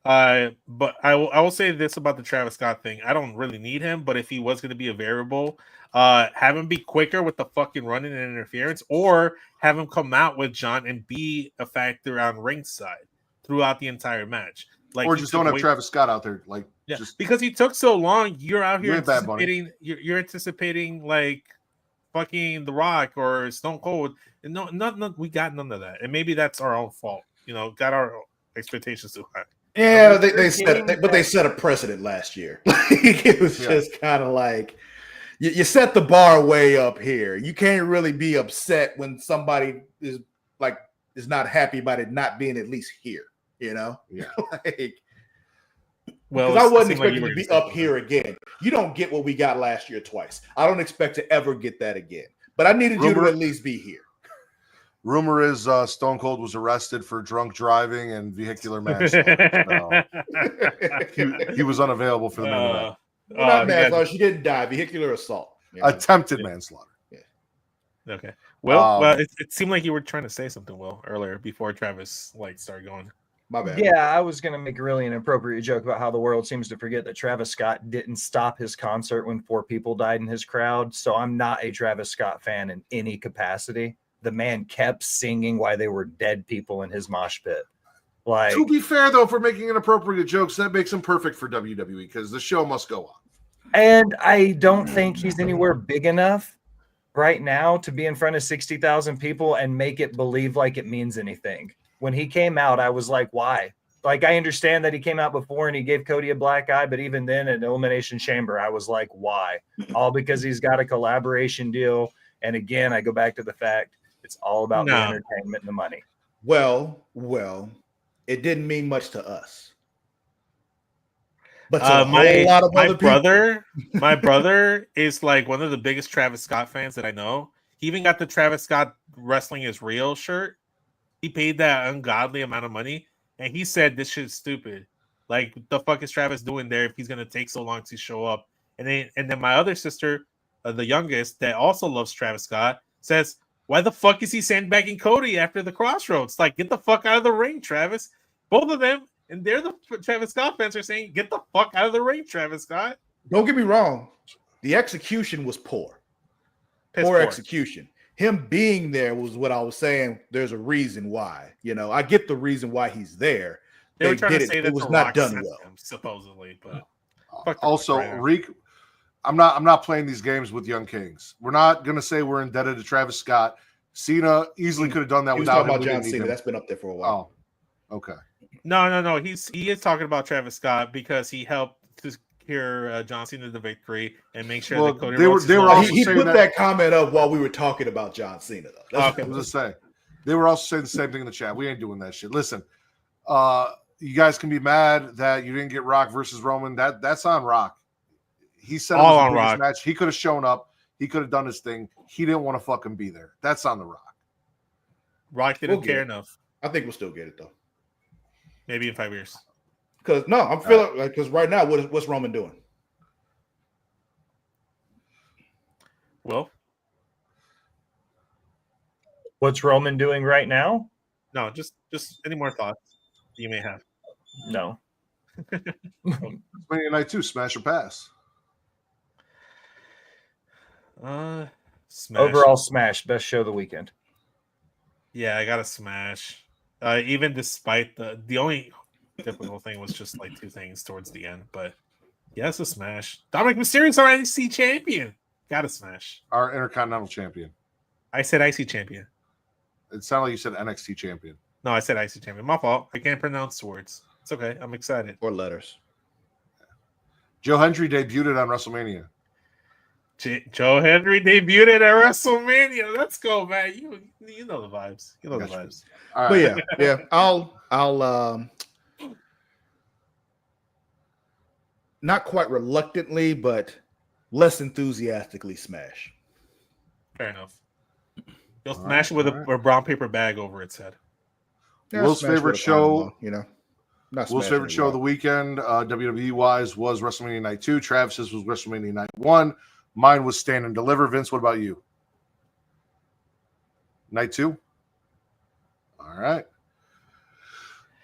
But I will say this about the Travis Scott thing. I don't really need him, but if he was going to be a variable, have him be quicker with the fucking running and interference, or have him come out with John and be a factor on ringside throughout the entire match. Like, or just don't have Travis Scott out there. Like, just because he took so long, you're out here anticipating. You're anticipating like fucking The Rock or Stone Cold, and no, we got none of that, and maybe that's our own fault. Got our expectations too high. Yeah, they set a precedent last year. It was just kind of like you set the bar way up here. You can't really be upset when somebody is not happy about it not being at least here. Yeah. Well, I wasn't expecting to be up here again. You don't get what we got last year twice. I don't expect to ever get that again. But I needed you to at least be here. Rumor is Stone Cold was arrested for drunk driving and vehicular manslaughter. He was unavailable for the main event. Not manslaughter. She didn't die. Vehicular assault. Attempted manslaughter. Yeah. Okay. Well, it seemed like you were trying to say something, Will, earlier before Travis started going. My bad. Yeah, I was going to make a really inappropriate joke about how the world seems to forget that Travis Scott didn't stop his concert when 4 people died in his crowd. So I'm not a Travis Scott fan in any capacity. The man kept singing while they were dead people in his mosh pit. Like, to be fair, though, for making inappropriate jokes, that makes him perfect for WWE because the show must go on. And I don't think he's anywhere big enough right now to be in front of 60,000 people and make it believe like it means anything. When he came out, I was like, why? Like, I understand that he came out before and he gave Cody a black eye, but even then at Elimination Chamber, I was like, why? All because he's got a collaboration deal. And again, I go back to the fact it's all about the entertainment and the money. Well, it didn't mean much to us. But to a whole lot of other people. My brother is like one of the biggest Travis Scott fans that I know. He even got the Travis Scott Wrestling is Real shirt. He paid that ungodly amount of money, and he said this shit's stupid. Like, the fuck is Travis doing there if he's gonna take so long to show up? And then my other sister, the youngest, that also loves Travis Scott, says, why the fuck is he sandbagging Cody after the Crossroads? Like, get the fuck out of the ring, Travis. Both of them, and they're the Travis Scott fans, are saying, get the fuck out of the ring, Travis Scott. Don't get me wrong. The execution was poor. Poor execution. Him being there was what I was saying. There's a reason why. I get the reason why he's there. They were trying to say that it was not done well, supposedly. But also, Reek, I'm not playing these games with young kings. We're not gonna say we're indebted to Travis Scott. Cena easily could have done that without him. Talking about John Cena. That's been up there for a while. Oh, okay. No. He is talking about Travis Scott because he helped to secure John Cena the victory and make sure that Cody Rhodes. He put that comment up while we were talking about John Cena, though. Okay, I was just saying. They were also saying the same thing in the chat. We ain't doing that shit. Listen, you guys can be mad that you didn't get Rock versus Roman. That's on Rock. He said all it was on the biggest Rock match. He could have shown up. He could have done his thing. He didn't want to fucking be there. That's on The Rock. Rock didn't We'll care get it. enough. I think we'll still get it though. Maybe in 5 years. Because no, I'm feeling like because right now, what's Roman doing? Well, What's Roman doing right now? no, just any more thoughts you may have. No. Mania Night 2, smash or pass. Smash. Overall smash, best show of the weekend. Yeah, I got to smash. Even despite the only typical thing was just like 2 things towards the end, but yeah, it's a smash. Dominic Mysterio's our NXT champion. Got to smash. Our Intercontinental Champion. I said IC champion. It sounded like you said NXT Champion. No, I said IC champion. My fault. I can't pronounce words. It's okay. I'm excited. Or letters. Joe Hendry debuted on WrestleMania. Joe Henry debuted at WrestleMania. Let's go, man. You know the vibes. You know the Gotcha. vibes. All But right. yeah, I'll not quite reluctantly, but less enthusiastically smash. Fair enough. You'll All smash right, it with a brown paper bag over its head. Yeah, Will's smash favorite with a condom show- on, you know. Not Will's smashing favorite it show of the raw. weekend, WWE wise, was WrestleMania Night 2. Travis's was WrestleMania Night 1. Mine was Stand and Deliver. Vince, what about you? Night 2? All right.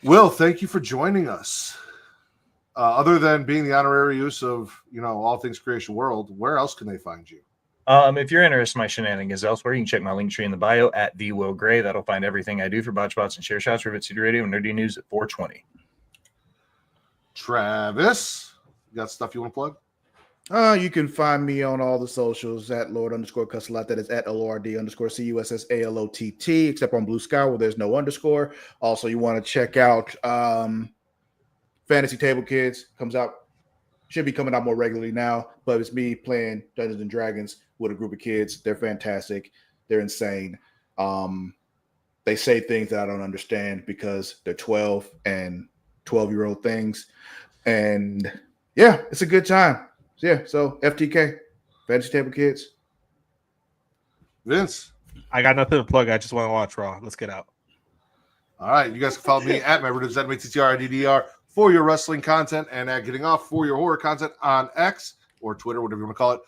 Will, thank you for joining us. Other than being the honorary use of, all things Creation World, where else can they find you? If you're interested in my shenanigans elsewhere, you can check my link tree in the bio at the Will Gray. That'll find everything I do for Botch Bots and Share Shots, Rivet City Radio, and Nerdy News at 420. Travis, you got stuff you want to plug? You can find me on all the socials at Lord_Cussalot. That is at LORD_CUSSALOTT, except on Blue Sky where there's no underscore. Also, you want to check out Fantasy Table Kids. Should be coming out more regularly now, but it's me playing Dungeons and Dragons with a group of kids. They're fantastic. They're insane. They say things that I don't understand because they're 12 and 12-year-old things. And yeah, it's a good time. So FTK, Fantasy Table Kids. Vince. I got nothing to plug. I just want to watch Raw. Let's get out. All right. You guys can follow me at MyRiddles@MATTRIDDR for your wrestling content and at Getting Off for your horror content on X or Twitter, whatever you want to call it.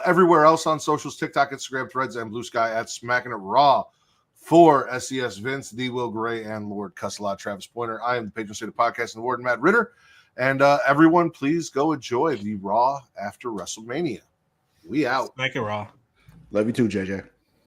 Everywhere else on socials, TikTok, Instagram, Threads, and Blue Sky at Smackin It Raw. For SES Vince, the Will Gray, and Lord Cussalot, Travis Pointer. I am the patron saint of podcast and the warden, Matt Ritter. And everyone, please go enjoy the Raw after WrestleMania. We out. Make it Raw. Love you too, JJ.